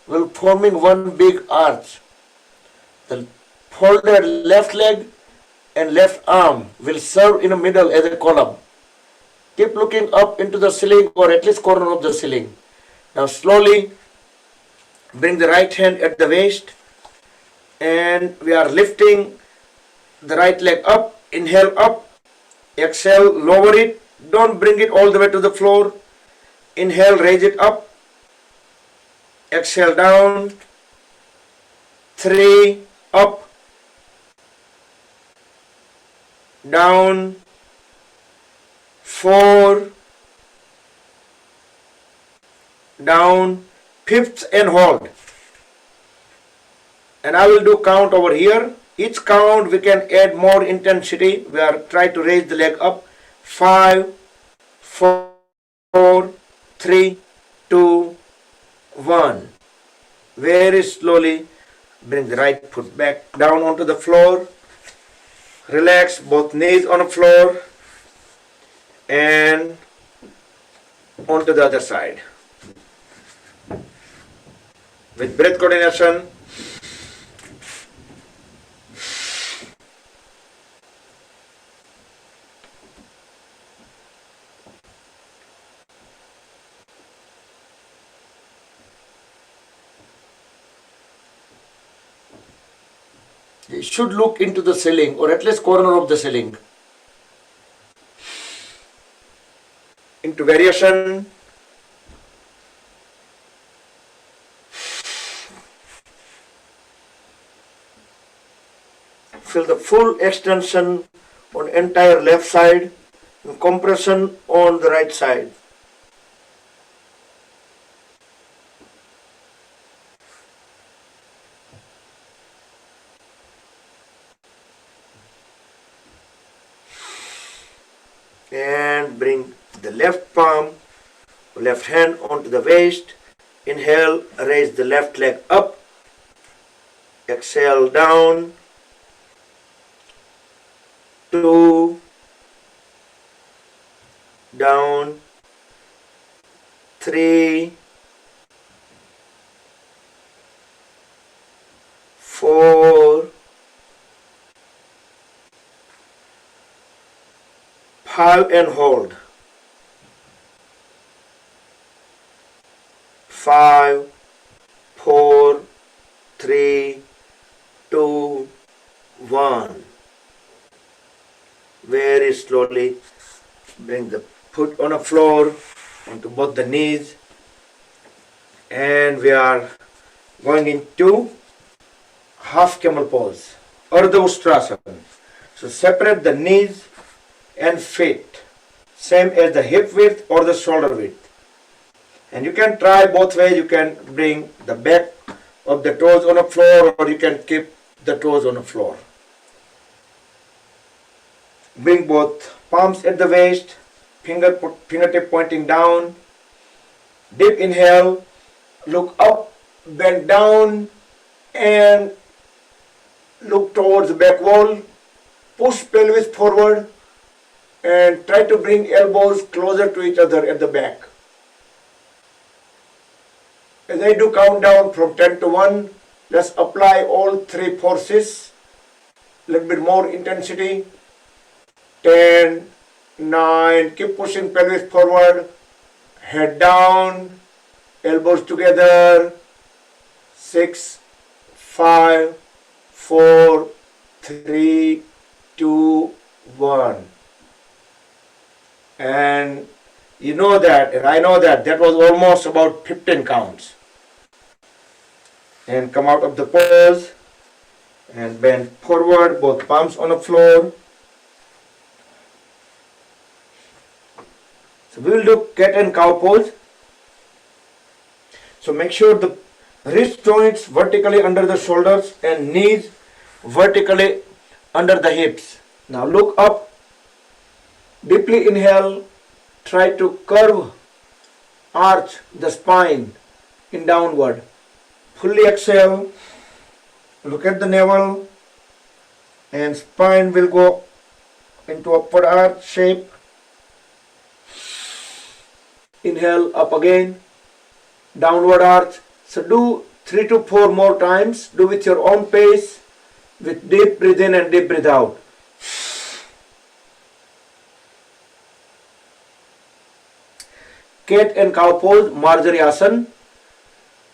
will forming one big arch. The folded left leg and left arm will serve in the middle as a column. Keep looking up into the ceiling or at least corner of the ceiling. Now slowly bring the right hand at the waist and we are lifting the right leg up. Inhale up, exhale, lower it. Don't bring it all the way to the floor. Inhale, raise it up. Exhale down. 3, up, down, 4, down, 5th and hold. And I will do count over here. Each count we can add more intensity. We are trying to raise the leg up. 5, 4, 3, 2, 1. Very slowly bring the right foot back down onto the floor. Relax both knees on the floor and onto the other side. With breath coordination, you should look into the ceiling or at least corner of the ceiling. Into variation. Feel the full extension on entire left side and compression on the right side. And bring the left palm, left hand onto the waist. Inhale, raise the left leg up. Exhale down. 2, down, 3, 4, 5 and hold. 5, 4, 3, 2, 1. Very slowly bring the foot on the floor onto both the knees, and we are going into half camel pose, Ardha Ustrasana. So separate the knees and feet, same as the hip width or the shoulder width. And you can try both ways. You can bring the back of the toes on the floor or you can keep the toes on the floor. Bring both palms at the waist, fingertip pointing down. Deep inhale, look up, bend down and look towards the back wall. Push pelvis forward and try to bring elbows closer to each other at the back. As I do count down from 10 to 1, let's apply all 3 forces. A little bit more intensity. 10, 9, keep pushing pelvis forward, head down, elbows together. 6, 5, 4, 3, 2, 1. And you know that, and I know that, that was almost about 15 counts. And come out of the pose and bend forward, both palms on the floor. So we will do cat and cow pose. So make sure the wrist joints vertically under the shoulders and knees vertically under the hips. Now look up, deeply inhale, try to curve, arch the spine in downward. Fully exhale, look at the navel and spine will go into upward arch shape. Inhale, up again, downward arch. So do 3 to 4 more times. Do with your own pace. with deep breathe in and deep breathe out. Cat and cow pose, Marjari Asana.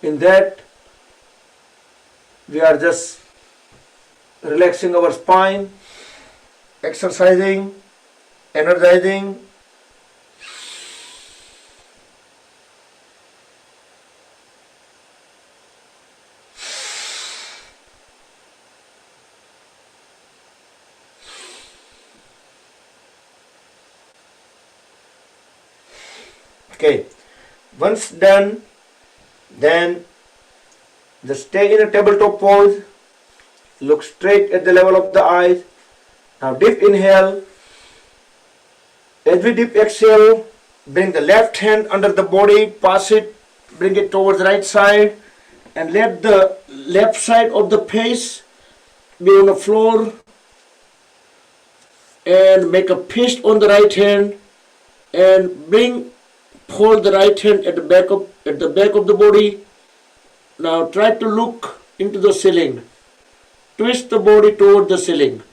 In that, we are just relaxing our spine, exercising, energizing. Okay, once done, then just stay in a tabletop pose. Look straight at the level of the eyes. Now deep inhale. As we deep exhale, bring the left hand under the body, pass it, bring it towards the right side, and let the left side of the face be on the floor, and make a fist on the right hand, and hold the right hand at the back of the body. Now try to look into the ceiling. Twist the body toward the ceiling.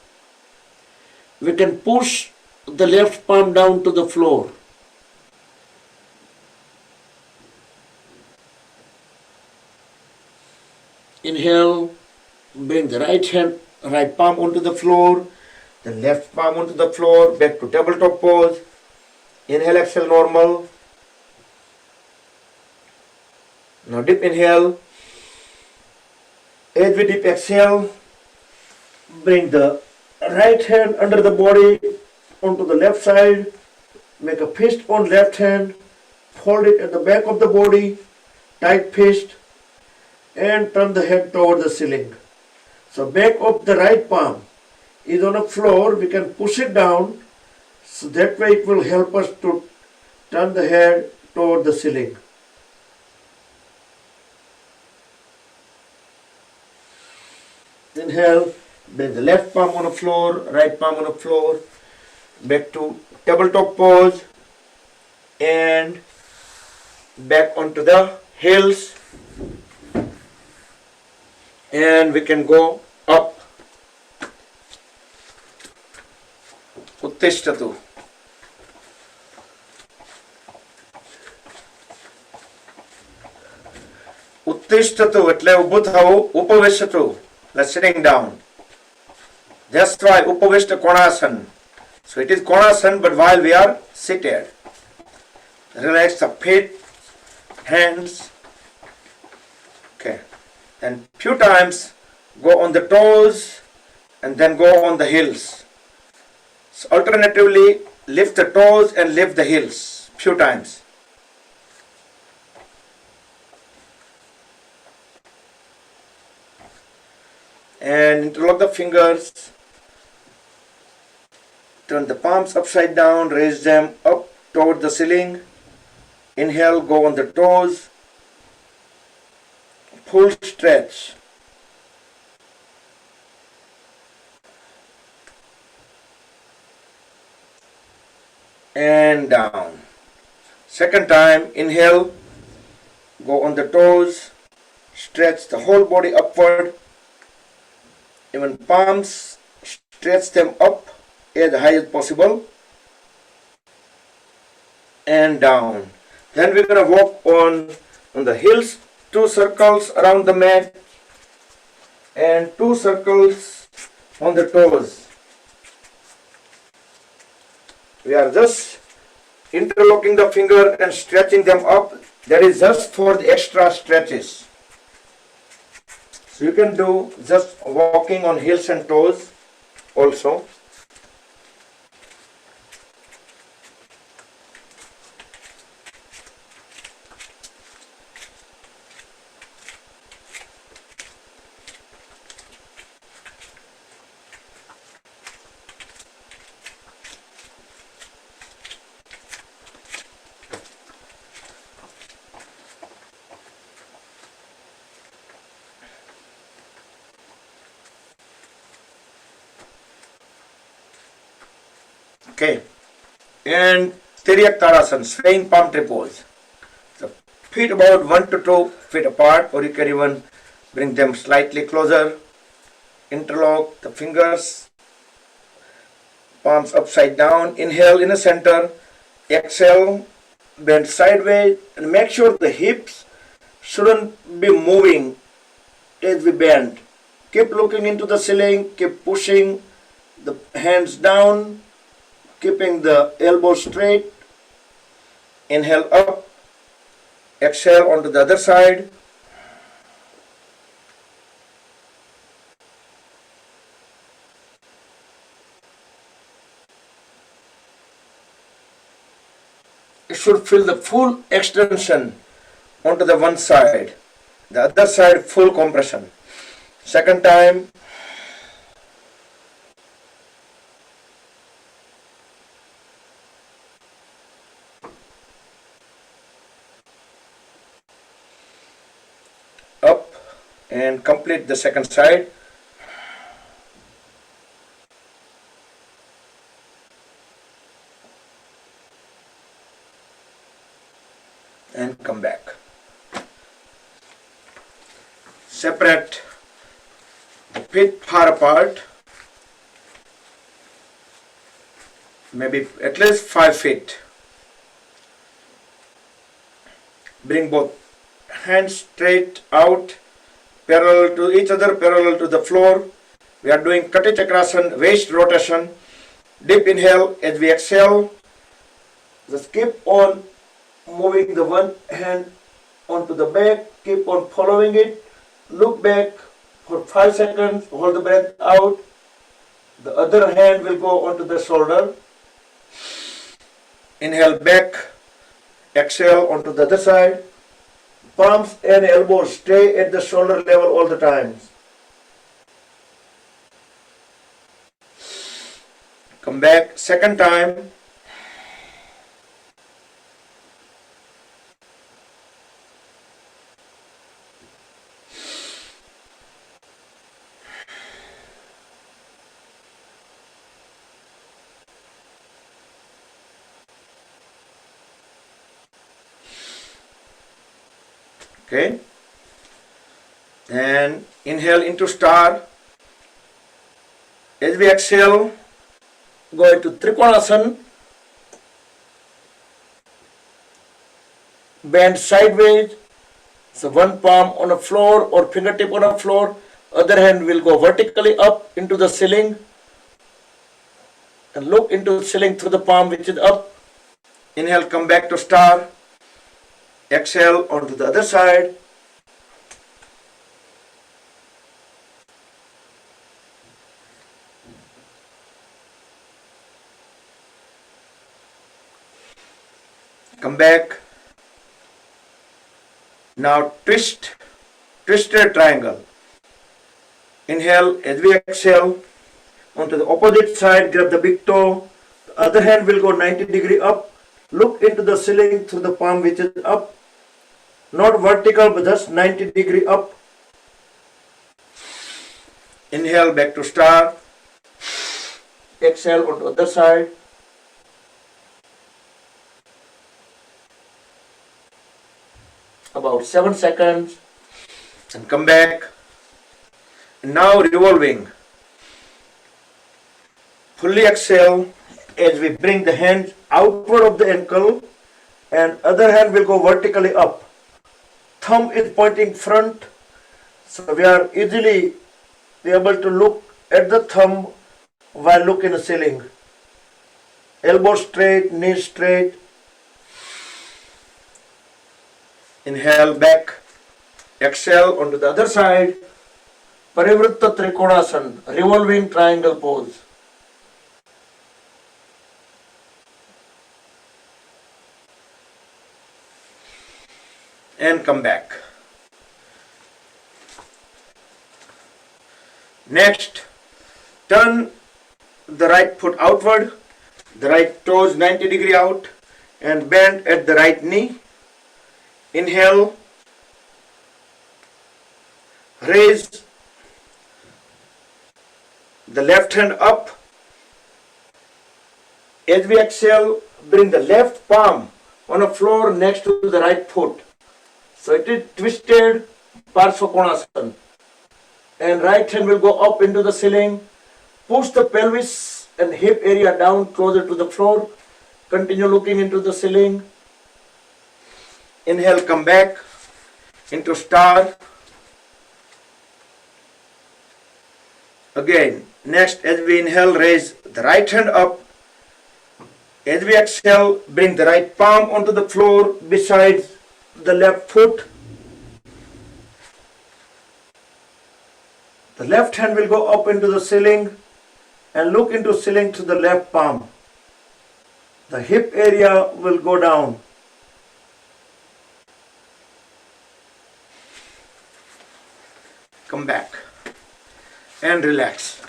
We can push the left palm down to the floor. Inhale, bring the right palm onto the floor, the left palm onto the floor, back to tabletop pose. Inhale, exhale, normal. Now deep inhale. As we deep exhale, bring the right hand under the body onto the left side, make a fist on left hand, hold it at the back of the body, tight fist, and turn the head toward the ceiling. So back of the right palm is on the floor, we can push it down, so that way it will help us to turn the head toward the ceiling. Inhale, bring the left palm on the floor, right palm on the floor, back to tabletop pose, and back onto the heels, and we can go up. Uttishtatu. Uttishtatu એટલે ઊભું થવું, ઉપવિષ્ટતુ, like sitting down. That's why Upavishta Konasana. So it is Konasana, but while we are seated. Relax the feet, hands. Okay. And few times go on the toes and then go on the heels. So alternatively, lift the toes and lift the heels. Few times. And interlock the fingers, turn the palms upside down, raise them up toward the ceiling. Inhale, go on the toes, full stretch. And down. Second time, inhale, go on the toes, stretch the whole body upward. Even palms, stretch them up as high as possible, and down. Then we're going to walk on the heels, 2 circles around the mat, and 2 circles on the toes. We are just interlocking the finger and stretching them up. That is just for the extra stretches. So you can do just walking on heels and toes also. Okay, and Tiryak Tarasana, swaying palm tree pose. So feet about 1 to 2 feet apart, or you can even bring them slightly closer. Interlock the fingers, palms upside down. Inhale in the center. Exhale, bend sideways, and make sure the hips shouldn't be moving as we bend. Keep looking into the ceiling, keep pushing the hands down, keeping the elbows straight. Inhale up, exhale onto the other side. You should feel the full extension onto the one side, the other side full compression. Second time. Up and complete the second side. And come back. Separate the feet far apart, maybe at least 5 feet. Bring both hands straight out, parallel to each other, parallel to the floor. We are doing Kati Chakrasana, waist rotation. Deep inhale as we exhale. Just keep on moving the one hand onto the back, keep on following it. Look back for 5 seconds, hold the breath out. The other hand will go onto the shoulder. Inhale back, exhale onto the other side. Palms and elbows stay at the shoulder level all the time. Come back, second time. Okay, and inhale into star. As we exhale, go into Trikonasana. Bend sideways. So one palm on the floor or fingertip on the floor. Other hand will go vertically up into the ceiling. And look into the ceiling through the palm which is up. Inhale, come back to star. Exhale onto the other side. Come back. Now twisted triangle. Inhale as we exhale. Onto the opposite side, grab the big toe. The other hand will go 90-degree up. Look into the ceiling through the palm which is up. Not vertical, but just 90-degree up. Inhale back to star. Exhale on the other side. About 7 seconds. And come back. And now revolving. Fully exhale as we bring the hand outward of the ankle and other hand will go vertically up. Thumb is pointing front, so we are easily able to look at the thumb while looking in the ceiling. Elbow straight, knee straight. Inhale back, exhale onto the other side. Parivritta Trikonasana, revolving triangle pose. And come back. Next, turn the right foot outward, the right toes 90-degree out, and bend at the right knee. Inhale, raise the left hand up. As we exhale, bring the left palm on the floor next to the right foot. So it is twisted Parsvakonasana. and right hand will go up into the ceiling. Push the pelvis and hip area down closer to the floor. Continue looking into the ceiling. Inhale, come back into star. Again, next, as we inhale, raise the right hand up. As we exhale, bring the right palm onto the floor beside the left foot. The left hand will go up into the ceiling and look into ceiling to the left palm. The hip area will go down. Come back and relax.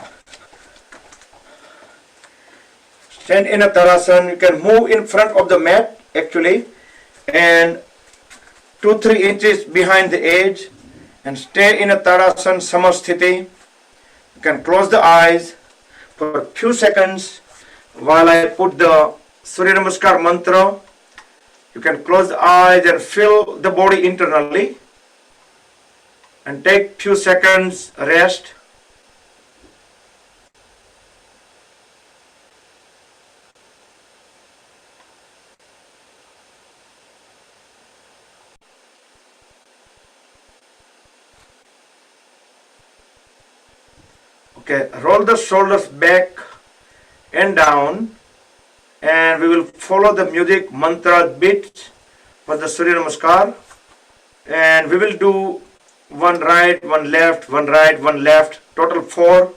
Stand in a Tadasana. You can move in front of the mat actually and 2-3 inches behind the edge and stay in a Tadasana Samasthiti. You can close the eyes for a few seconds while I put the Surya Namaskar mantra. You can close the eyes and feel the body internally and take few seconds rest. Okay, roll the shoulders back and down, and we will follow the music mantra beat for the Surya Namaskar, and we will do one right, one left, one right, one left, total 4.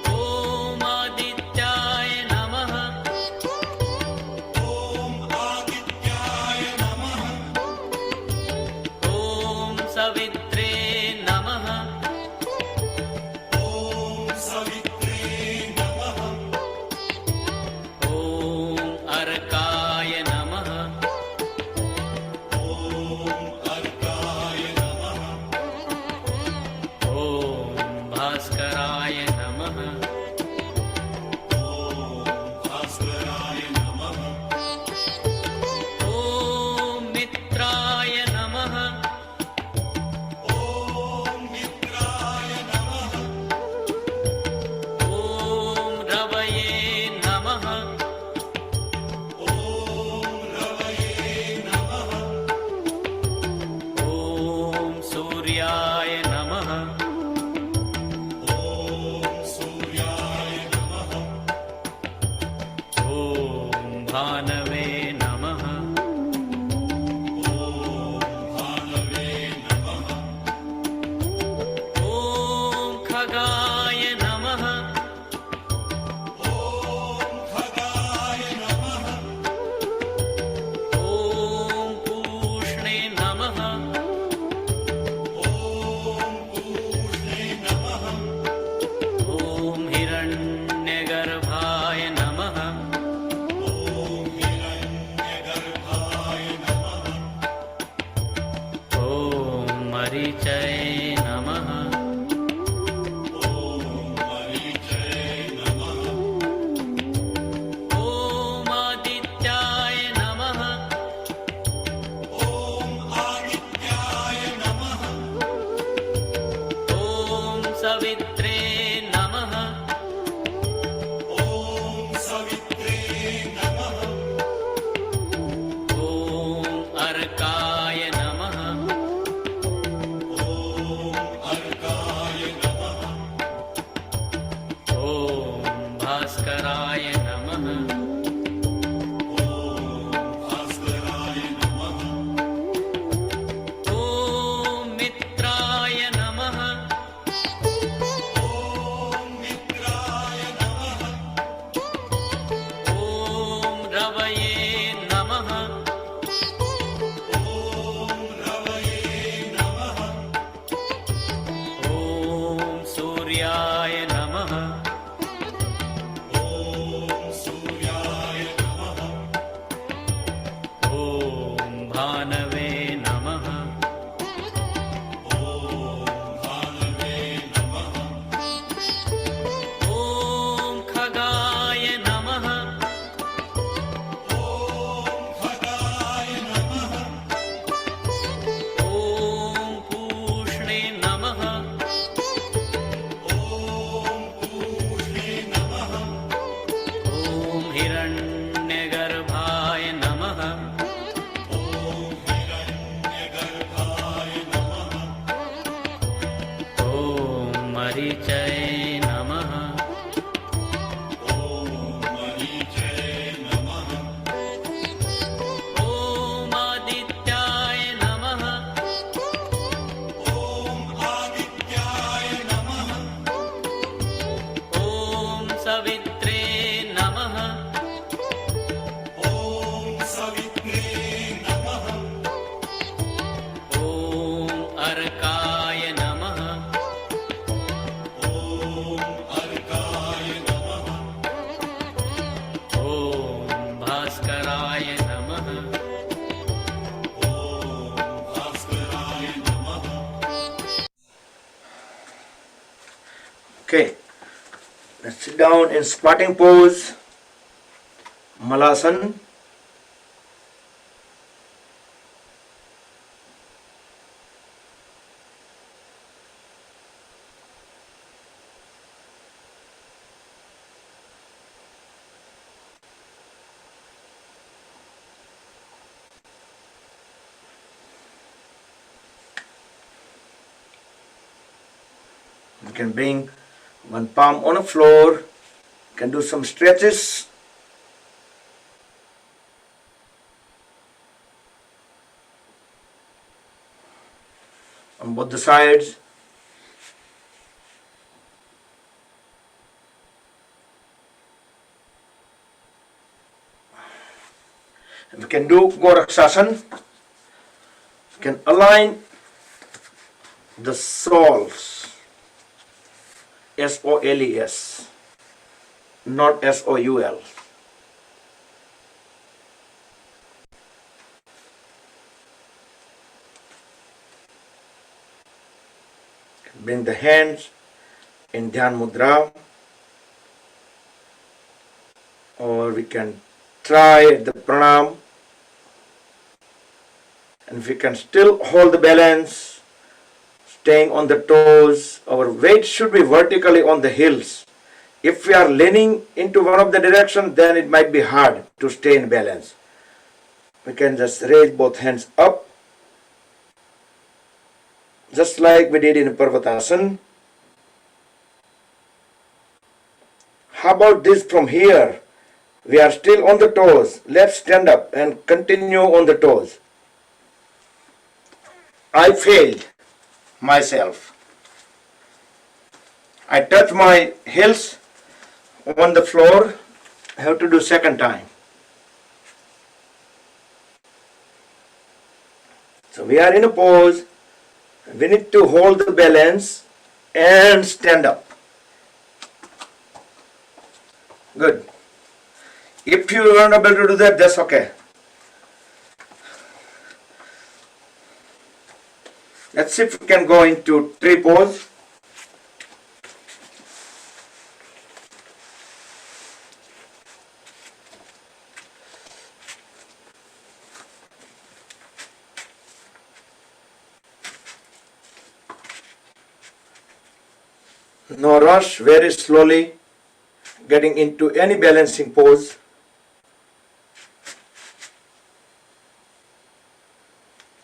Om Adityaya भानवे नमः। ॐ खगाय नमः। ॐ पूष्णे नमः। ॐ हिरण्यगर्भाय नमः। ॐ मरीचये नमः। ॐ आदित्याय नमः। ॐ सवित्रे नमः। ॐ अर्काय नमः। ॐ भास्कराय नमः। ॐ मित्राय नमः। ॐ रवये नमः। ॐ सूर्याय नमः। ॐ भानवे नमः। ॐ खगाय नमः। ॐ पूष्णे नमः। ॐ हिरण्यगर्भाय नमः। ॐ मरीचये नमः। ॐ आदित्याय नमः। ॐ सवित्रे नमः। ॐ अर्काय नमः। ॐ भास्कराय नमः। Okay, let's sit down in squatting pose, Malasan. You can bring one palm on the floor. You can do some stretches. On both the sides. We can do Gorakshasana. You can align the soles, S-O-L-E-S, not S-O-U-L. Bring the hands in Dhyan Mudra, or we can try the pranam, and if we can still hold the balance, staying on the toes, our weight should be vertically on the heels. If we are leaning into one of the direction, then it might be hard to stay in balance. We can just raise both hands up, just like we did in Parvatasana. How about this from here? We are still on the toes. Let's stand up and continue on the toes. I failed myself. I touch my heels on the floor. I have to do second time. So we are in a pose. We need to hold the balance and stand up. Good. If you are not able to do that, that's okay. Let's see if we can go into tree pose. No rush, very slowly getting into any balancing pose.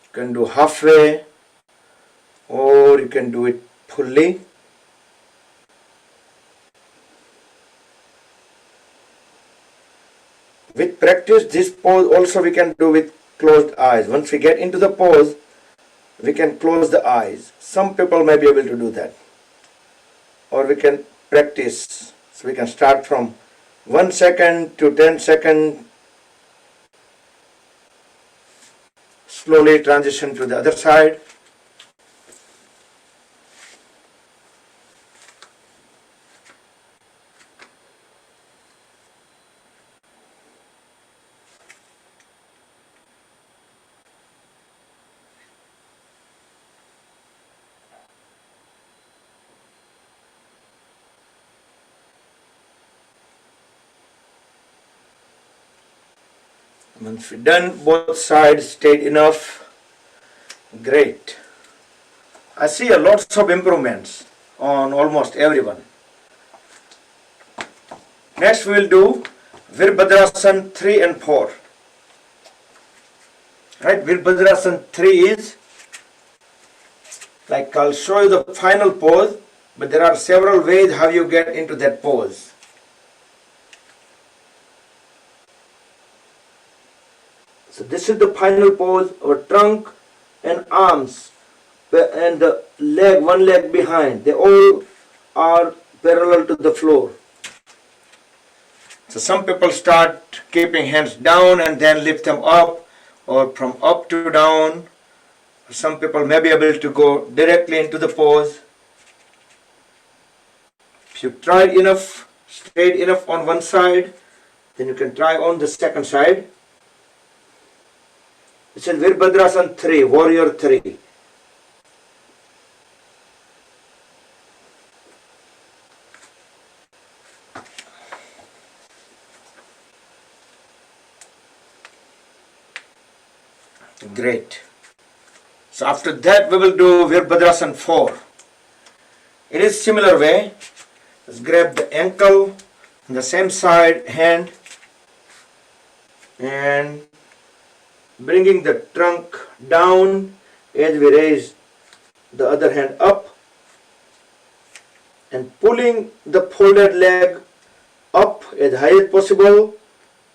You can do halfway or you can do it fully. With practice, this pose also we can do with closed eyes. Once we get into the pose, we can close the eyes. Some people may be able to do that. Or we can practice. So we can start from 1 second to 10 seconds. Slowly transition to the other side. Once we're done, both sides stayed enough. Great. I see a lots of improvements on almost everyone. Next we will do Virabhadrasana 3 and 4. Right, Virabhadrasana 3 is, like I'll show you the final pose, but there are several ways how you get into that pose. So this is the final pose. Our trunk and arms and the leg, one leg behind, they all are parallel to the floor. So some people start keeping hands down and then lift them up, or from up to down. Some people may be able to go directly into the pose. If you tried enough, stayed enough on one side, then you can try on the second side. This is Virabhadrasana 3, Warrior 3. Great. So after that we will do Virabhadrasana 4. It is similar way. Just grab the ankle on the same side, hand, and bringing the trunk down as we raise the other hand up, and pulling the folded leg up as high as possible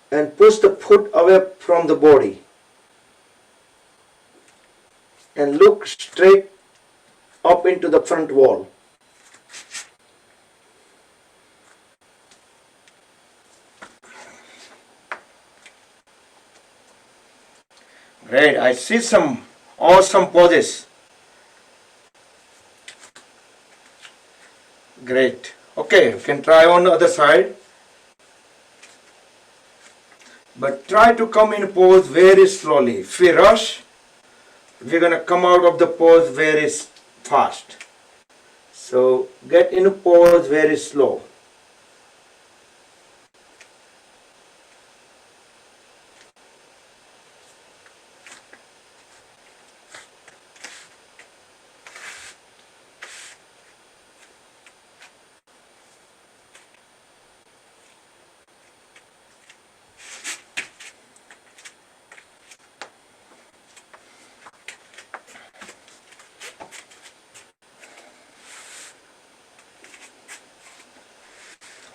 and push the foot away from the body and look straight up into the front wall. Great, I see some awesome poses. Great. Okay, you can try on the other side. But try to come in pose very slowly. If we rush, we're going to come out of the pose very fast. So get in pose very slow.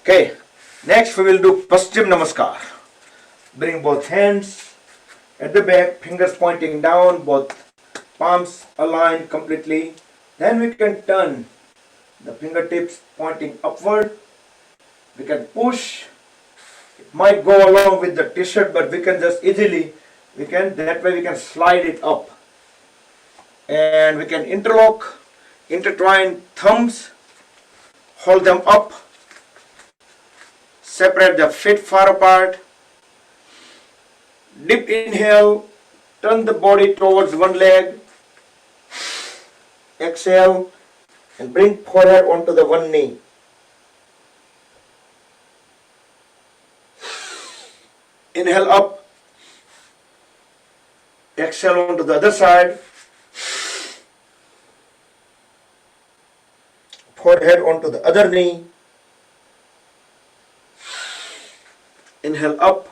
Okay, Next we will do Paschim Namaskar. Bring both hands at the back, fingers pointing down, both palms aligned completely. Then we can turn the fingertips pointing upward. We can push. It might go along with the t-shirt, but we can just easily, that way we can slide it up. And we can intertwine thumbs, hold them up, separate the feet far apart. Deep inhale, turn the body towards one leg. Exhale and bring forehead onto the one knee. Inhale up. Exhale onto the other side. Forehead onto the other knee. Inhale up.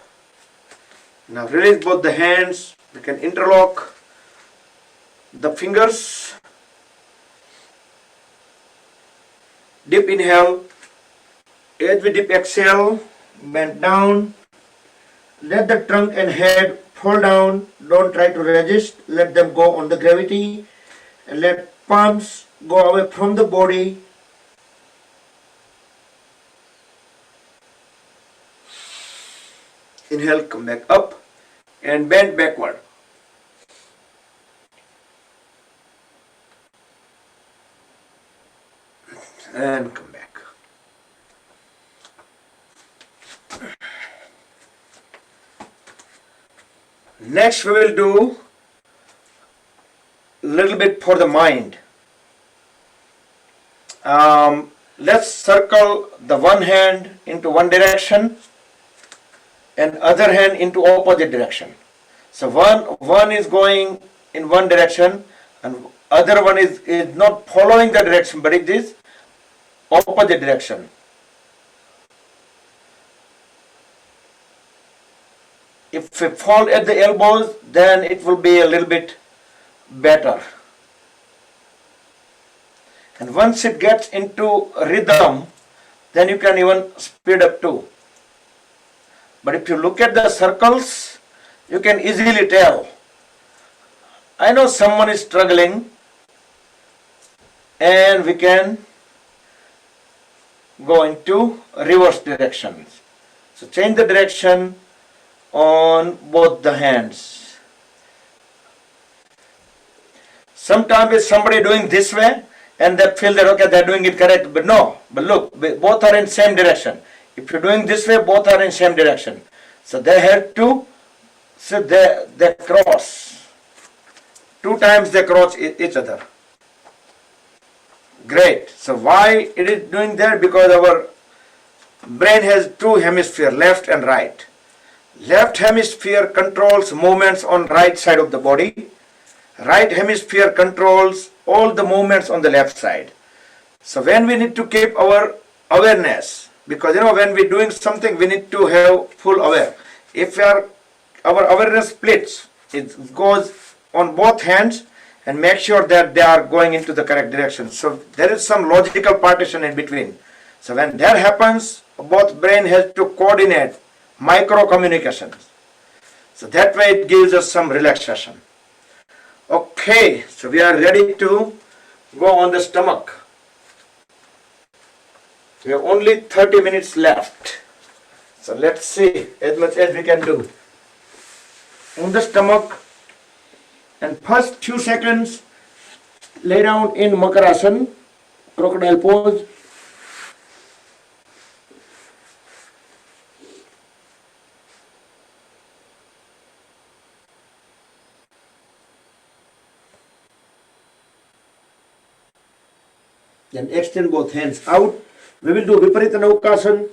Now release both the hands. We can interlock the fingers. Deep inhale. As we deep exhale, bend down. Let the trunk and head fall down. Don't try to resist. Let them go on the gravity. And let palms go away from the body. Inhale, come back up and bend backward. And come back. Next we will do a little bit for the mind. Let's circle the one hand into one direction and other hand into opposite direction. So one is going in one direction and other one is not following the direction, but it is opposite direction. If we fall at the elbows, then it will be a little bit better. And once it gets into rhythm, then you can even speed up too. But if you look at the circles, you can easily tell. I know someone is struggling, and we can go into reverse directions. So change the direction on both the hands. Sometimes if somebody doing this way and they feel that okay, they're doing it correct, but no, but look, both are in same direction. If you're doing this way, both are in same direction. So they have to, so they cross. 2 times they cross each other. Great. So why it is doing that? Because our brain has 2 hemispheres, left and right. Left hemisphere controls movements on right side of the body. Right hemisphere controls all the movements on the left side. So when we need to keep our awareness, because when we're doing something, we need to have full aware. If our awareness splits, it goes on both hands and make sure that they are going into the correct direction. So there is some logical partition in between. So when that happens, both brain has to coordinate micro communications. So that way it gives us some relaxation. Okay, so we are ready to go on the stomach. We have only 30 minutes left. So let's see as much as we can do. On the stomach, and first few seconds, lay down in Makarasana, crocodile pose. Then extend both hands out. We will do Viparita Naukasana.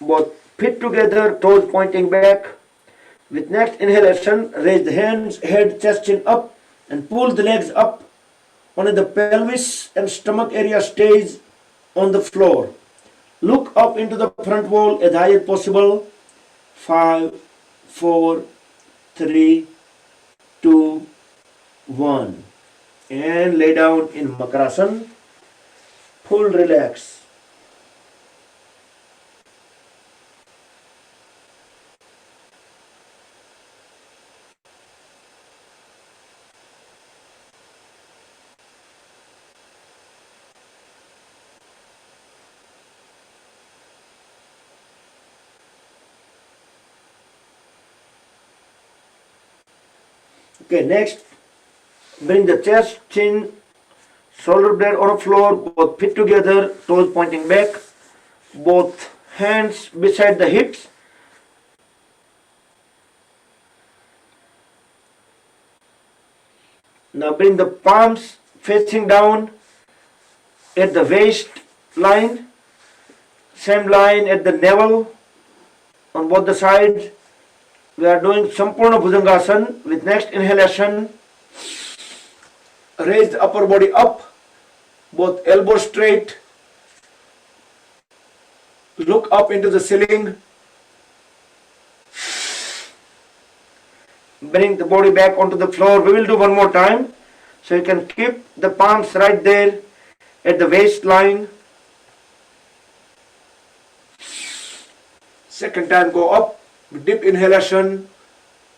Both feet together, toes pointing back. With next inhalation, raise the hands, head, chest, chin up and pull the legs up. Only the pelvis and stomach area stays on the floor. Look up into the front wall as high as possible. 5, 4, 3, 2, 1. And lay down in Makarasana. Full relax. Okay, next, bring the chest, chin, shoulder blade on the floor, both feet together, toes pointing back, both hands beside the hips. Now bring the palms facing down at the waist line, same line at the navel on both the sides. We are doing Sampurna Bhujangasana. With next inhalation, raise the upper body up, both elbows straight, look up into the ceiling, bring the body back onto the floor. We will do one more time. So you can keep the palms right there at the waistline. Second time, go up, deep inhalation,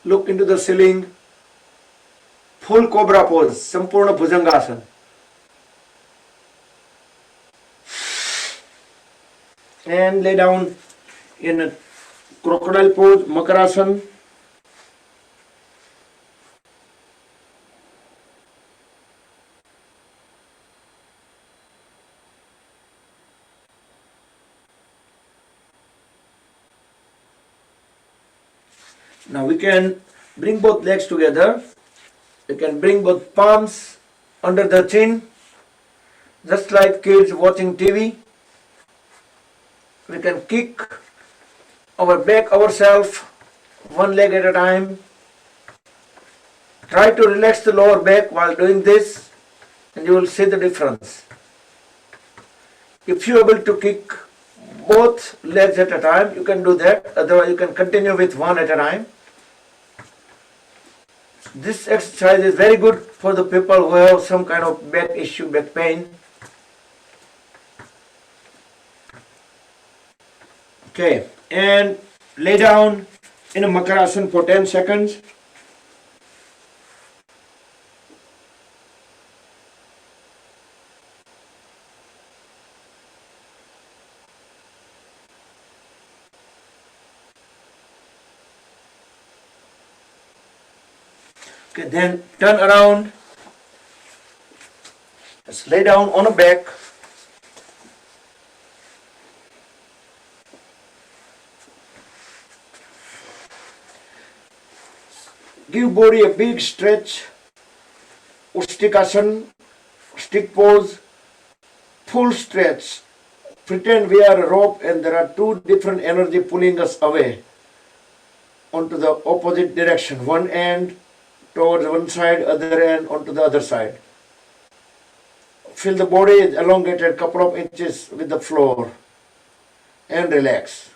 look into the ceiling, full cobra pose, Sampurna Bhujangasana. And lay down in a crocodile pose, Makarasana. Now we can bring both legs together. We can bring both palms under the chin, just like kids watching TV. We can kick our back ourselves, one leg at a time. Try to relax the lower back while doing this, and you will see the difference. If you are able to kick both legs at a time, you can do that. Otherwise, you can continue with one at a time. This exercise is very good for the people who have some kind of back issue, back pain. Okay, and lay down in a Makarasana for 10 seconds. Okay, then turn around. Just lay down on the back. Give body a big stretch. Ustikasana, stick pose, full stretch. Pretend we are a rope and there are two different energy pulling us away onto the opposite direction. One end towards one side, other end onto the other side. Feel the body is elongated couple of inches with the floor and relax.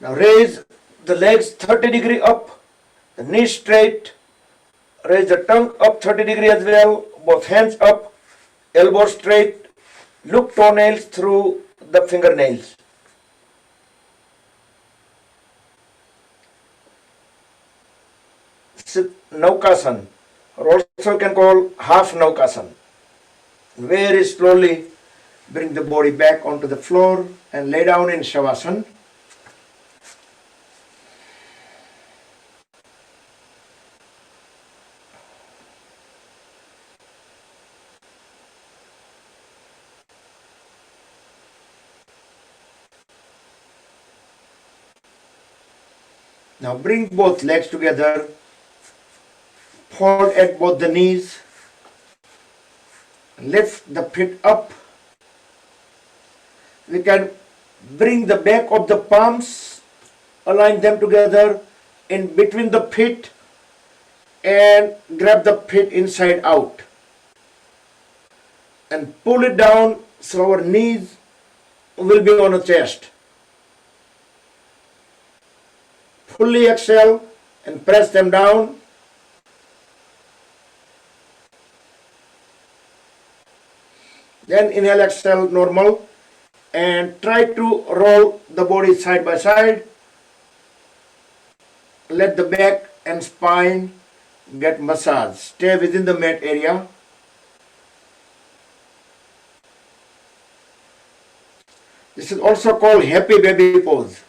Now raise the legs 30 degree up, the knees straight, raise the tongue up 30 degree as well, both hands up, elbows straight, look toenails through the fingernails. Naukasana, or also can call half Naukasana. Very slowly bring the body back onto the floor and lay down in Shavasana. Now bring both legs together. Fold at both the knees, lift the feet up. We can bring the back of the palms, align them together in between the feet and grab the feet inside out and pull it down so our knees will be on the chest. Fully exhale and press them down. Then inhale, exhale, normal, and try to roll the body side by side. Let the back and spine get massaged. Stay within the mat area. This is also called happy baby pose.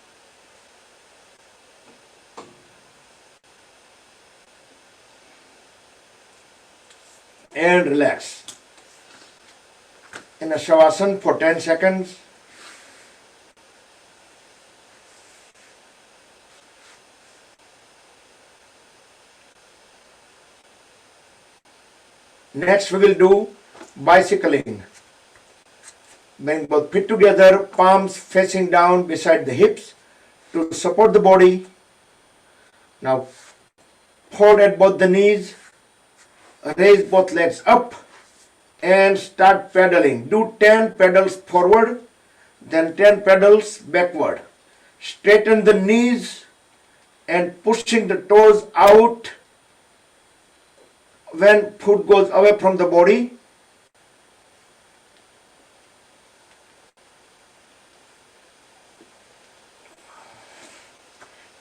and relax. In a Shavasana for 10 seconds. Next we will do bicycling. Bring both feet together, palms facing down beside the hips to support the body. Now hold at both the knees, raise both legs up and start pedaling. Do 10 pedals forward, then 10 pedals backward. Straighten the knees and pushing the toes out when foot goes away from the body.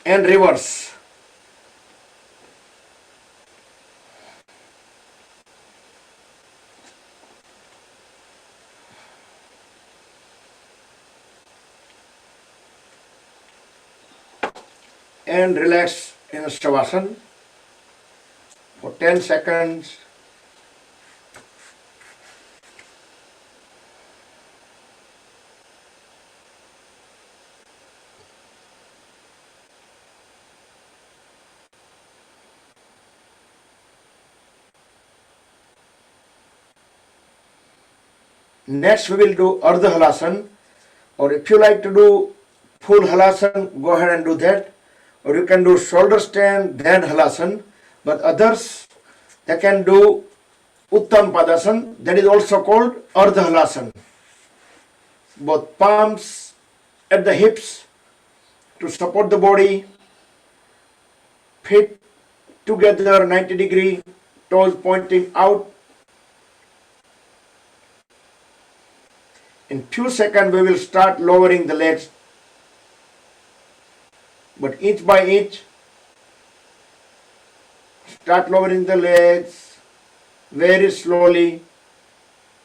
And reverse. And relax in Shavasana for 10 seconds. Next we will do Ardha Halasana, or if you like to do full Halasana, go ahead and do that. Or you can do shoulder stand, then Halasana. But others, they can do Uttam Padasana, that is also called Ardha Halasana. Both palms at the hips to support the body, feet together 90 degree, toes pointing out. In few seconds we will start lowering the legs, but inch by inch, start lowering the legs very slowly.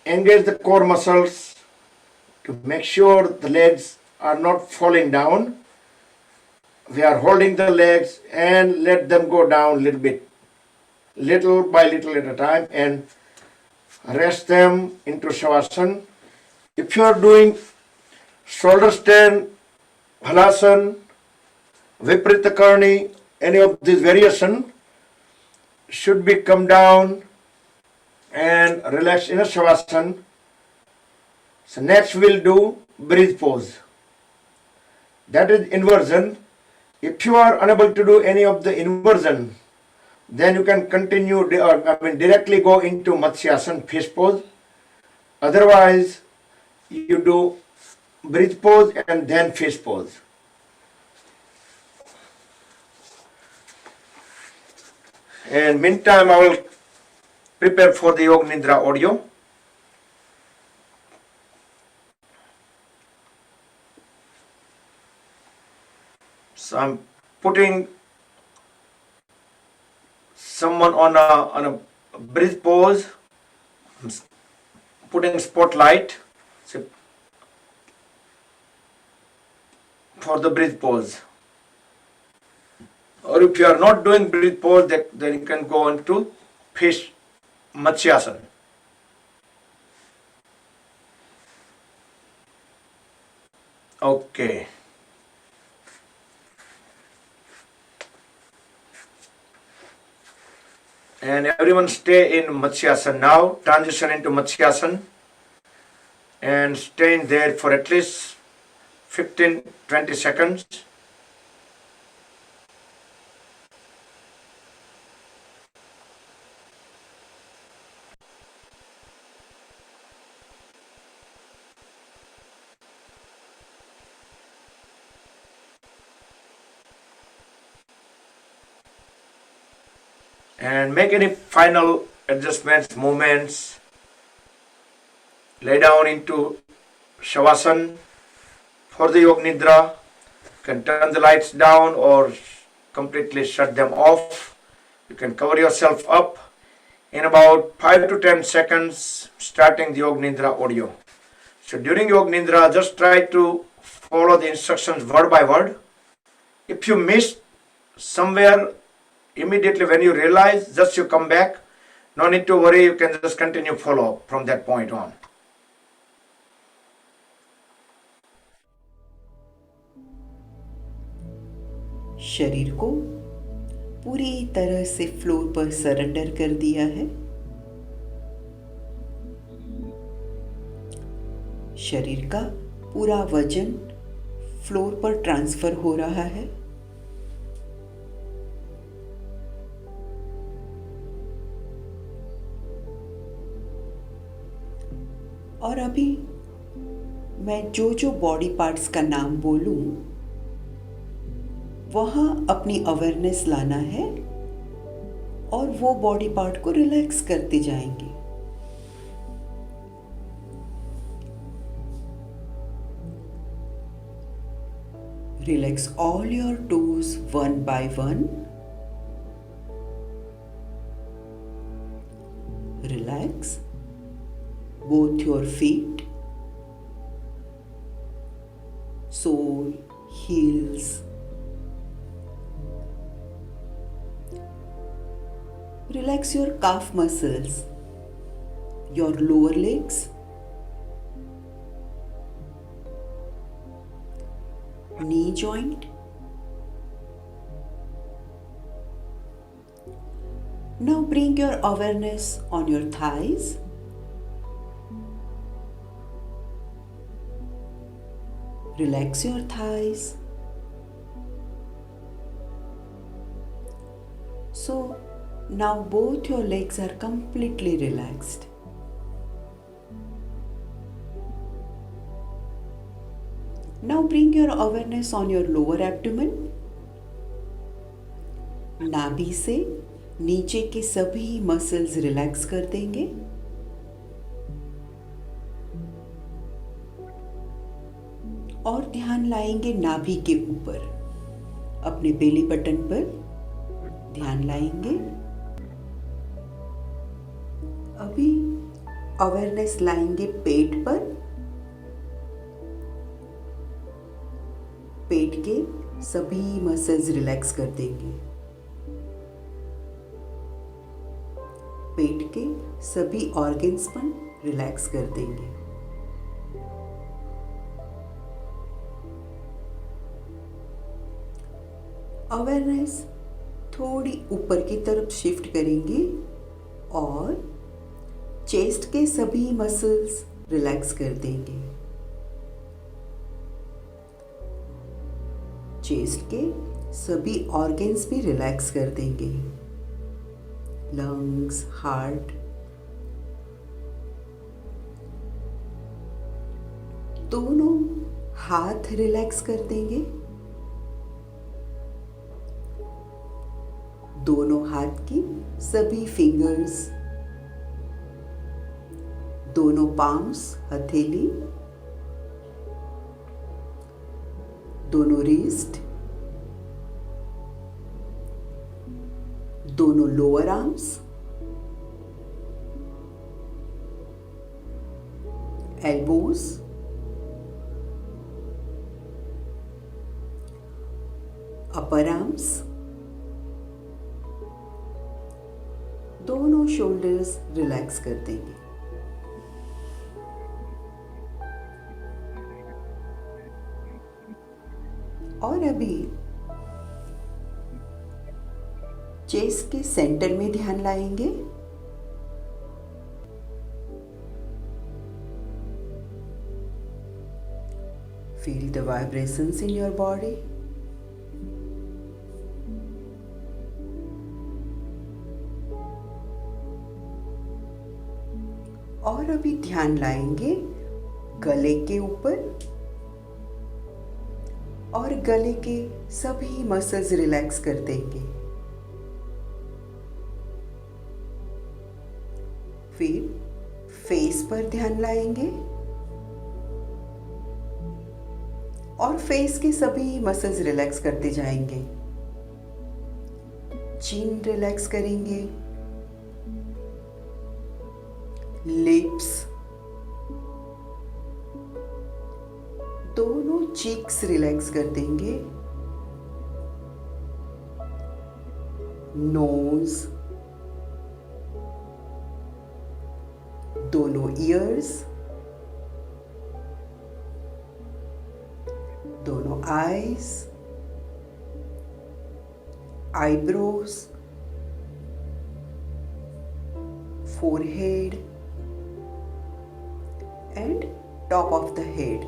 Engage the core muscles to make sure the legs are not falling down. We are holding the legs and let them go down a little bit, little by little at a time, and rest them into Shavasana. If you are doing shoulder stand, Halasana, Viparita Karni, any of these variation, should be come down and relax in a Shavasana. So next we will do breathe pose. That is inversion. If you are unable to do any of the inversion, then you can continue, directly go into Matsyasana, fish pose. Otherwise, you do breathe pose and then fish pose. And meantime, I will prepare for the Yoga Nidra audio. So I'm putting someone on a breathe pose, putting spotlight for the breathe pose. Or if you are not doing breathe pose, then you can go into fish Matsyasana. Okay. And everyone stay in Matsyasana now. Transition into Matsyasana and stay in there for at least 15-20 seconds. And make any final adjustments, movements. Lay down into Shavasana. For the Yoga Nidra, you can turn the lights down or completely shut them off. You can cover yourself up in about 5 to 10 seconds, starting the Yoga Nidra audio. So during Yoga Nidra, just try to follow the instructions word by word. If you missed somewhere, immediately when you realize, just you come back. No need to worry, you can just continue follow from that point on. शरीर को पूरी तरह से floor पर surrender कर दिया है। शरीर का पूरा वजन फ्लोर पर ट्रांसफर हो रहा है। और अभी मैं जो जो बॉडी पार्ट्स का नाम बोलूं वहां अपनी अवेयरनेस लाना है और वो बॉडी पार्ट को रिलैक्स करते जाएंगे। Relax all your toes one by one. Relax both your feet, sole, heels. Relax your calf muscles, your lower legs, knee joint. Now bring your awareness on your thighs. Relax your thighs. So now both your legs are completely relaxed. Now bring your awareness on your lower abdomen. नाभि से नीचे के सभी muscles relax कर देंगे। और ध्यान लाएंगे नाभि के ऊपर, अपने बेली बटन पर ध्यान लाएंगे। अभी अवेयरनेस लाएंगे पेट पर। पेट के सभी मसल्स रिलैक्स कर देंगे। पेट के सभी ऑर्गन्स पर रिलैक्स कर देंगे। अवेयरनेस थोड़ी ऊपर की तरफ शिफ्ट करेंगे और चेस्ट के सभी मसल्स रिलैक्स कर देंगे। चेस्ट के सभी ऑर्गन्स भी रिलैक्स कर देंगे। Lungs, heart. दोनों हाथ रिलैक्स कर देंगे। दोनों हाथ की सभी फिंगर्स, दोनों पाम्स, हथेली, दोनों रिस्ट, दोनों लोअर आर्म्स, एल्बोज, अपर आर्म्स, दोनों शोल्डर्स रिलैक्स कर देंगे। और अभी चेस्ट के सेंटर में ध्यान लाएंगे। Feel the vibrations in your body. और अभी ध्यान लाएंगे गले के ऊपर और गले के सभी मसल्स रिलैक्स कर देंगे। फिर फेस पर ध्यान लाएंगे और फेस के सभी मसल्स रिलैक्स करते जाएंगे। चिन रिलैक्स करेंगे, लिप्स, दोनों चीक्स रिलैक्स कर देंगे, नोज, ears, दोनों eyes, eyebrows, forehead and top of the head.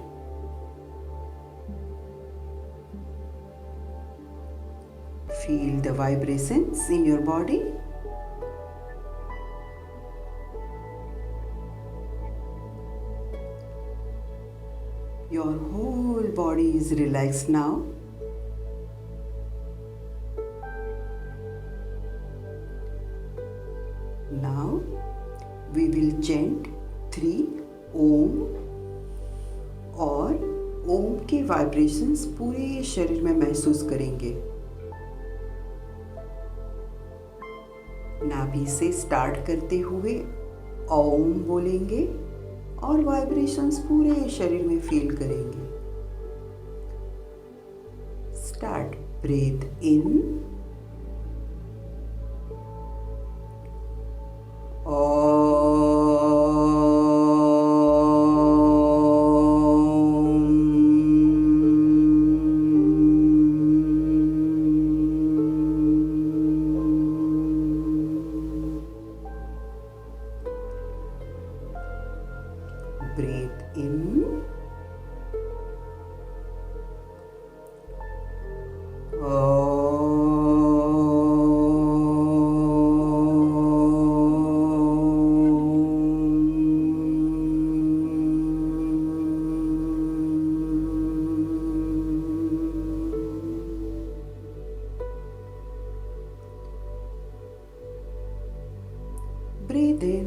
Feel the vibrations in your body. Your whole body is relaxed now. Now we will chant 3 ओम और ओम के vibrations पूरे शरीर में महसूस करेंगे। नाभि से स्टार्ट करते हुए ओम बोलेंगे और वाइब्रेशंस पूरे शरीर में फील करेंगे। Start, breathe in, breathe in, breathe in.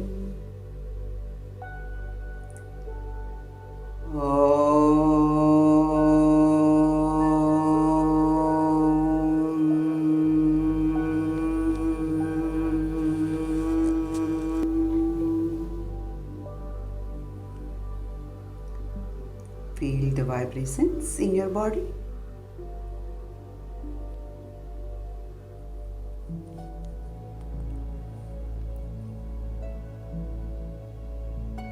Feel the vibrations in your body.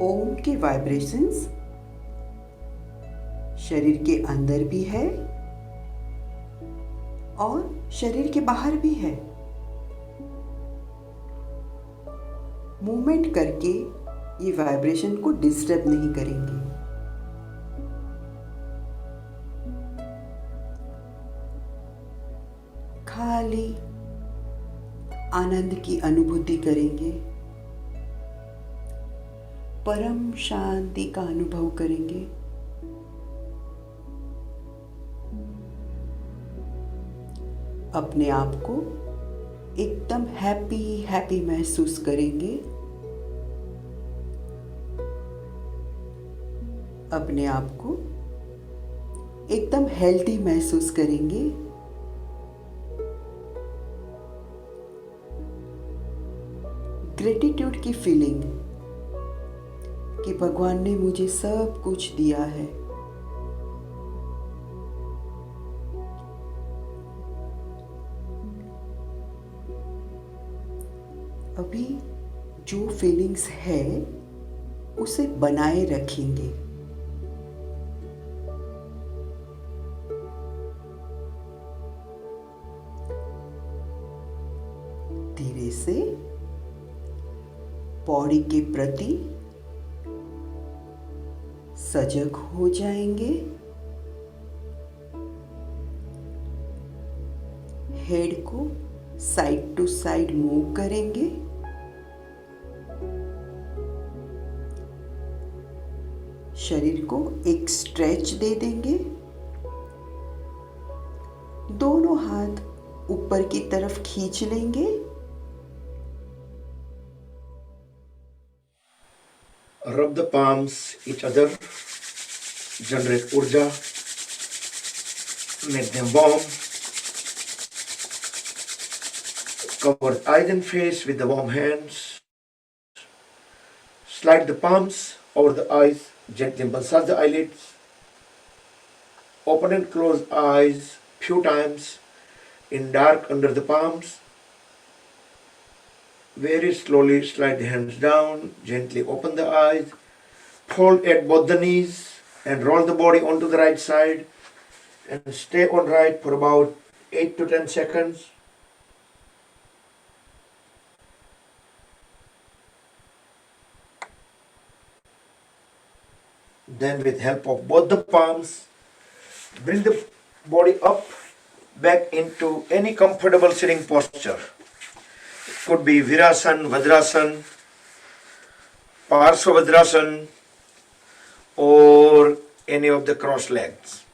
ओम के वाइब्रेशंस शरीर के अंदर भी है और शरीर के बाहर भी है। मूवमेंट करके ये वाइब्रेशन को डिस्टर्ब नहीं करेंगे। खाली आनंद की अनुभूति करेंगे, परम शांति का अनुभव करेंगे। अपने आप को एकदम हैप्पी हैप्पी महसूस करेंगे। अपने आप को एकदम हेल्दी महसूस करेंगे। ग्रेटिट्यूड की फीलिंग कि भगवान ने मुझे सब कुछ दिया है। अभी जो फीलिंग्स है उसे बनाए रखेंगे। धीरे से बॉडी के प्रति सजग हो जाएंगे। हेड को साइड टू साइड मूव करेंगे। शरीर को एक स्ट्रेच दे देंगे। दोनों हाथ ऊपर की तरफ खींच लेंगे। Rub the palms each other, generate urja, make them warm. Cover eyes and face with the warm hands. Slide the palms over the eyes, gently massage the eyelids. Open and close eyes few times in dark under the palms. Very slowly slide the hands down, gently open the eyes, Fold at both the knees and roll the body onto the right side and stay on right for about 8 to 10 seconds. Then with help of both the palms, bring the body up back into any comfortable sitting posture. It could be Virasana, Vajrasana, Parsva Vajrasana, or any of the cross legs.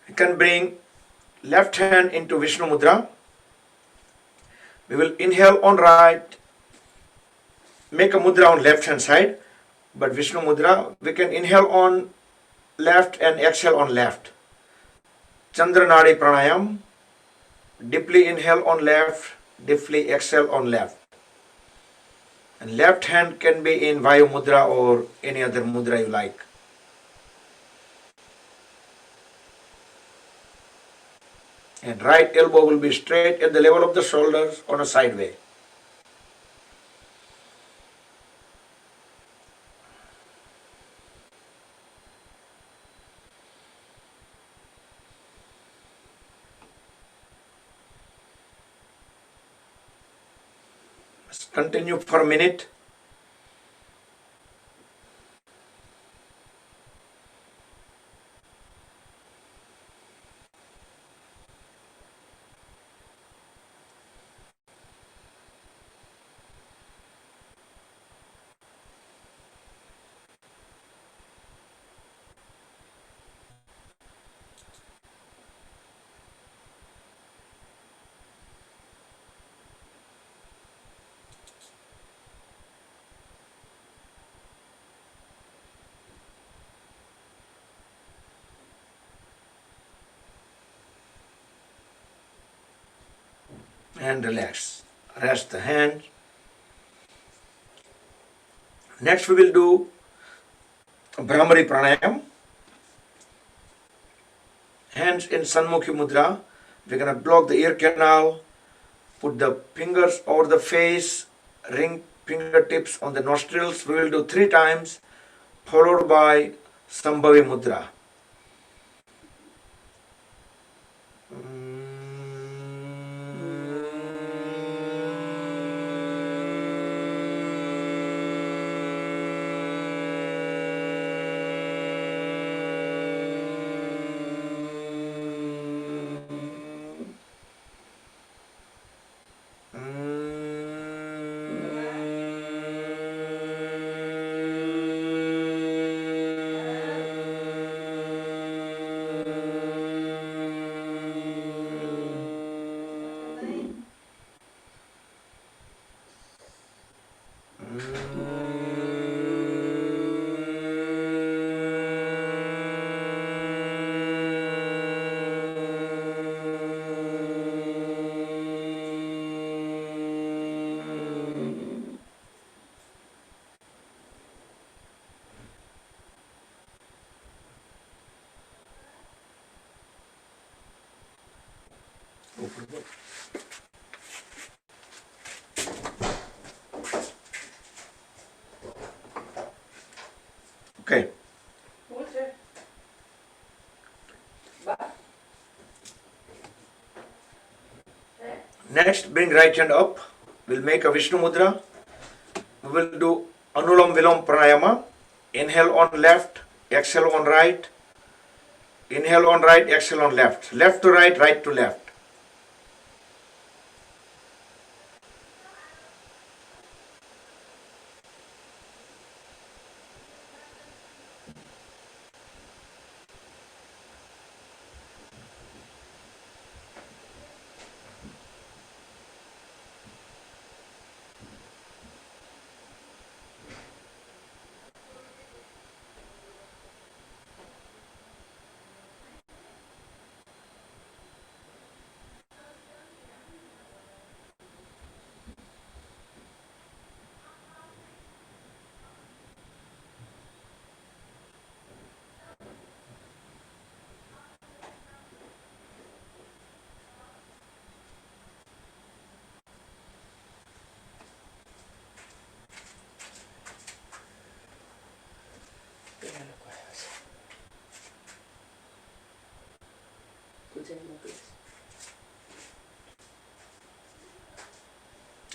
You can bring left hand into Vishnu Mudra. We will inhale on right, make a mudra on left hand side, but Vishnu Mudra, we can inhale on left and exhale on left. Chandra Nadi Pranayam, deeply inhale on left, deeply exhale on left. And left hand can be in Vayu Mudra or any other mudra you like. And right elbow will be straight at the level of the shoulders on a side way. Let's continue for a minute. And relax. Rest the hand. Next we will do Brahmari Pranayam. Hands in Sanmukhi Mudra. We're going to block the ear canal, put the fingers over the face, ring fingertips on the nostrils. We will do 3 times, followed by Sambhavi Mudra. Okay. Next, bring right hand up. We'll make a Vishnu Mudra. We will do Anulam Vilom Pranayama. Inhale on left, exhale on right. Inhale on right, exhale on left. Left to right, right to left.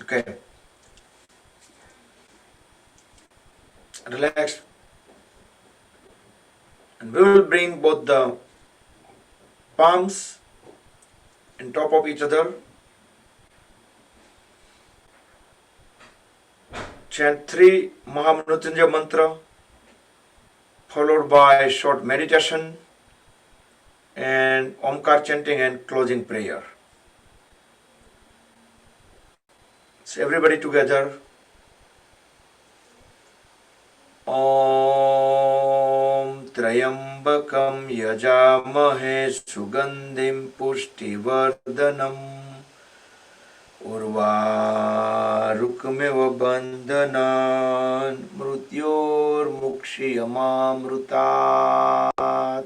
Okay. Relax. And we will bring both the palms on top of each other. Chant 3 Mahamrityunjaya mantra, followed by short meditation and Omkar chanting and closing prayer. So everybody together. Om Trayambakam Yajamahe Sugandhim Pushtivardhanam Urvarukmiva Bandhanan Mrutyor Mukshiyamamrutat.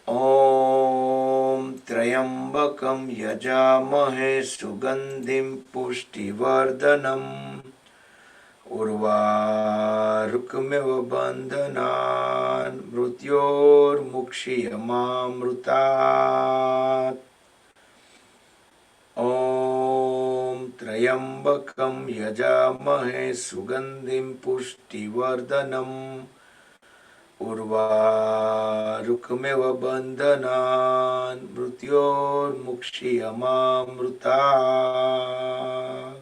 Om Trayambakam Yajamahe Sugandhim Pushtivardhanam Urvarukmiva Bandhanan Mrutyor Mukshiyamamrutat. Om Trayambakam Yajamahe Sugandhim Pushtivardhanam Urvarukmiva Bandhanan Mrutyor Mukshiyamamrutat.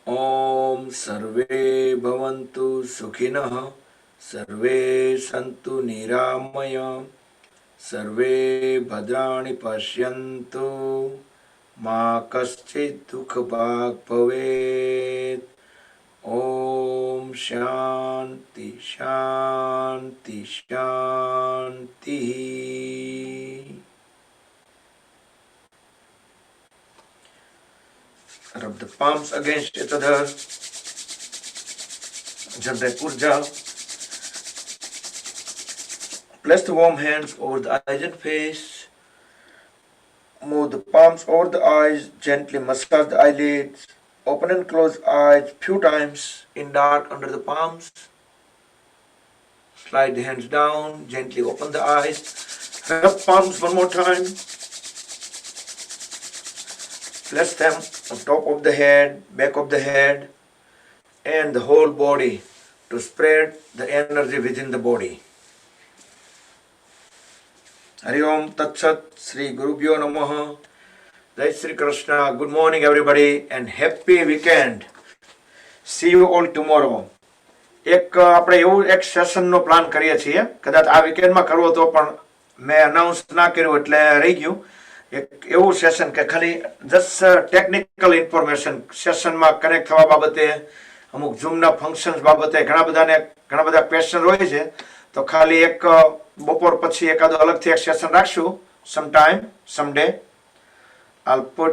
Om Sarve Bhavantu Sukhinah Sarve Santu Niramaya Sarve Bhadrani Pashyantu Ma Kaschid Dukha Bhag Bhavet. Om Shanti Shanti Shanti. Rub the palms against each other. Generate Urja. Place the warm hands over the eyes and face. Move the palms over the eyes. Gently massage the eyelids. Open and close eyes few times in dark under the palms. Slide the hands down. Gently open the eyes. Rub palms one more time. Place them on top of the head, back of the head, and the whole body to spread the energy within the body. Hari Om Tat Sat, Sri Gurubhyo Namaha, Jai Sri Krishna. Good morning everybody and happy weekend. See you all tomorrow. આપણે એવું એક સેશનનો plan કરીએ છીએ, કદાચ આ વીકેન્ડમાં કરવો તો પણ મેં અનાઉન્સ ના કર્યું એટલે રહી ગયું. એક એવું સેશન કે ખાલી જસ્ટ ટેકનિકલ ઇન્ફોર્મેશન સેશનમાં કનેક્ટ થવા બાબતે, અમુક ઝૂમના ફંક્શન્સ બાબતે ઘણા બધા ક્વેશ્ચન હોય છે, તો ખાલી એક બપોર પછી એકાદો અલગથી એક સેશન રાખશું, some time, some day. I'll put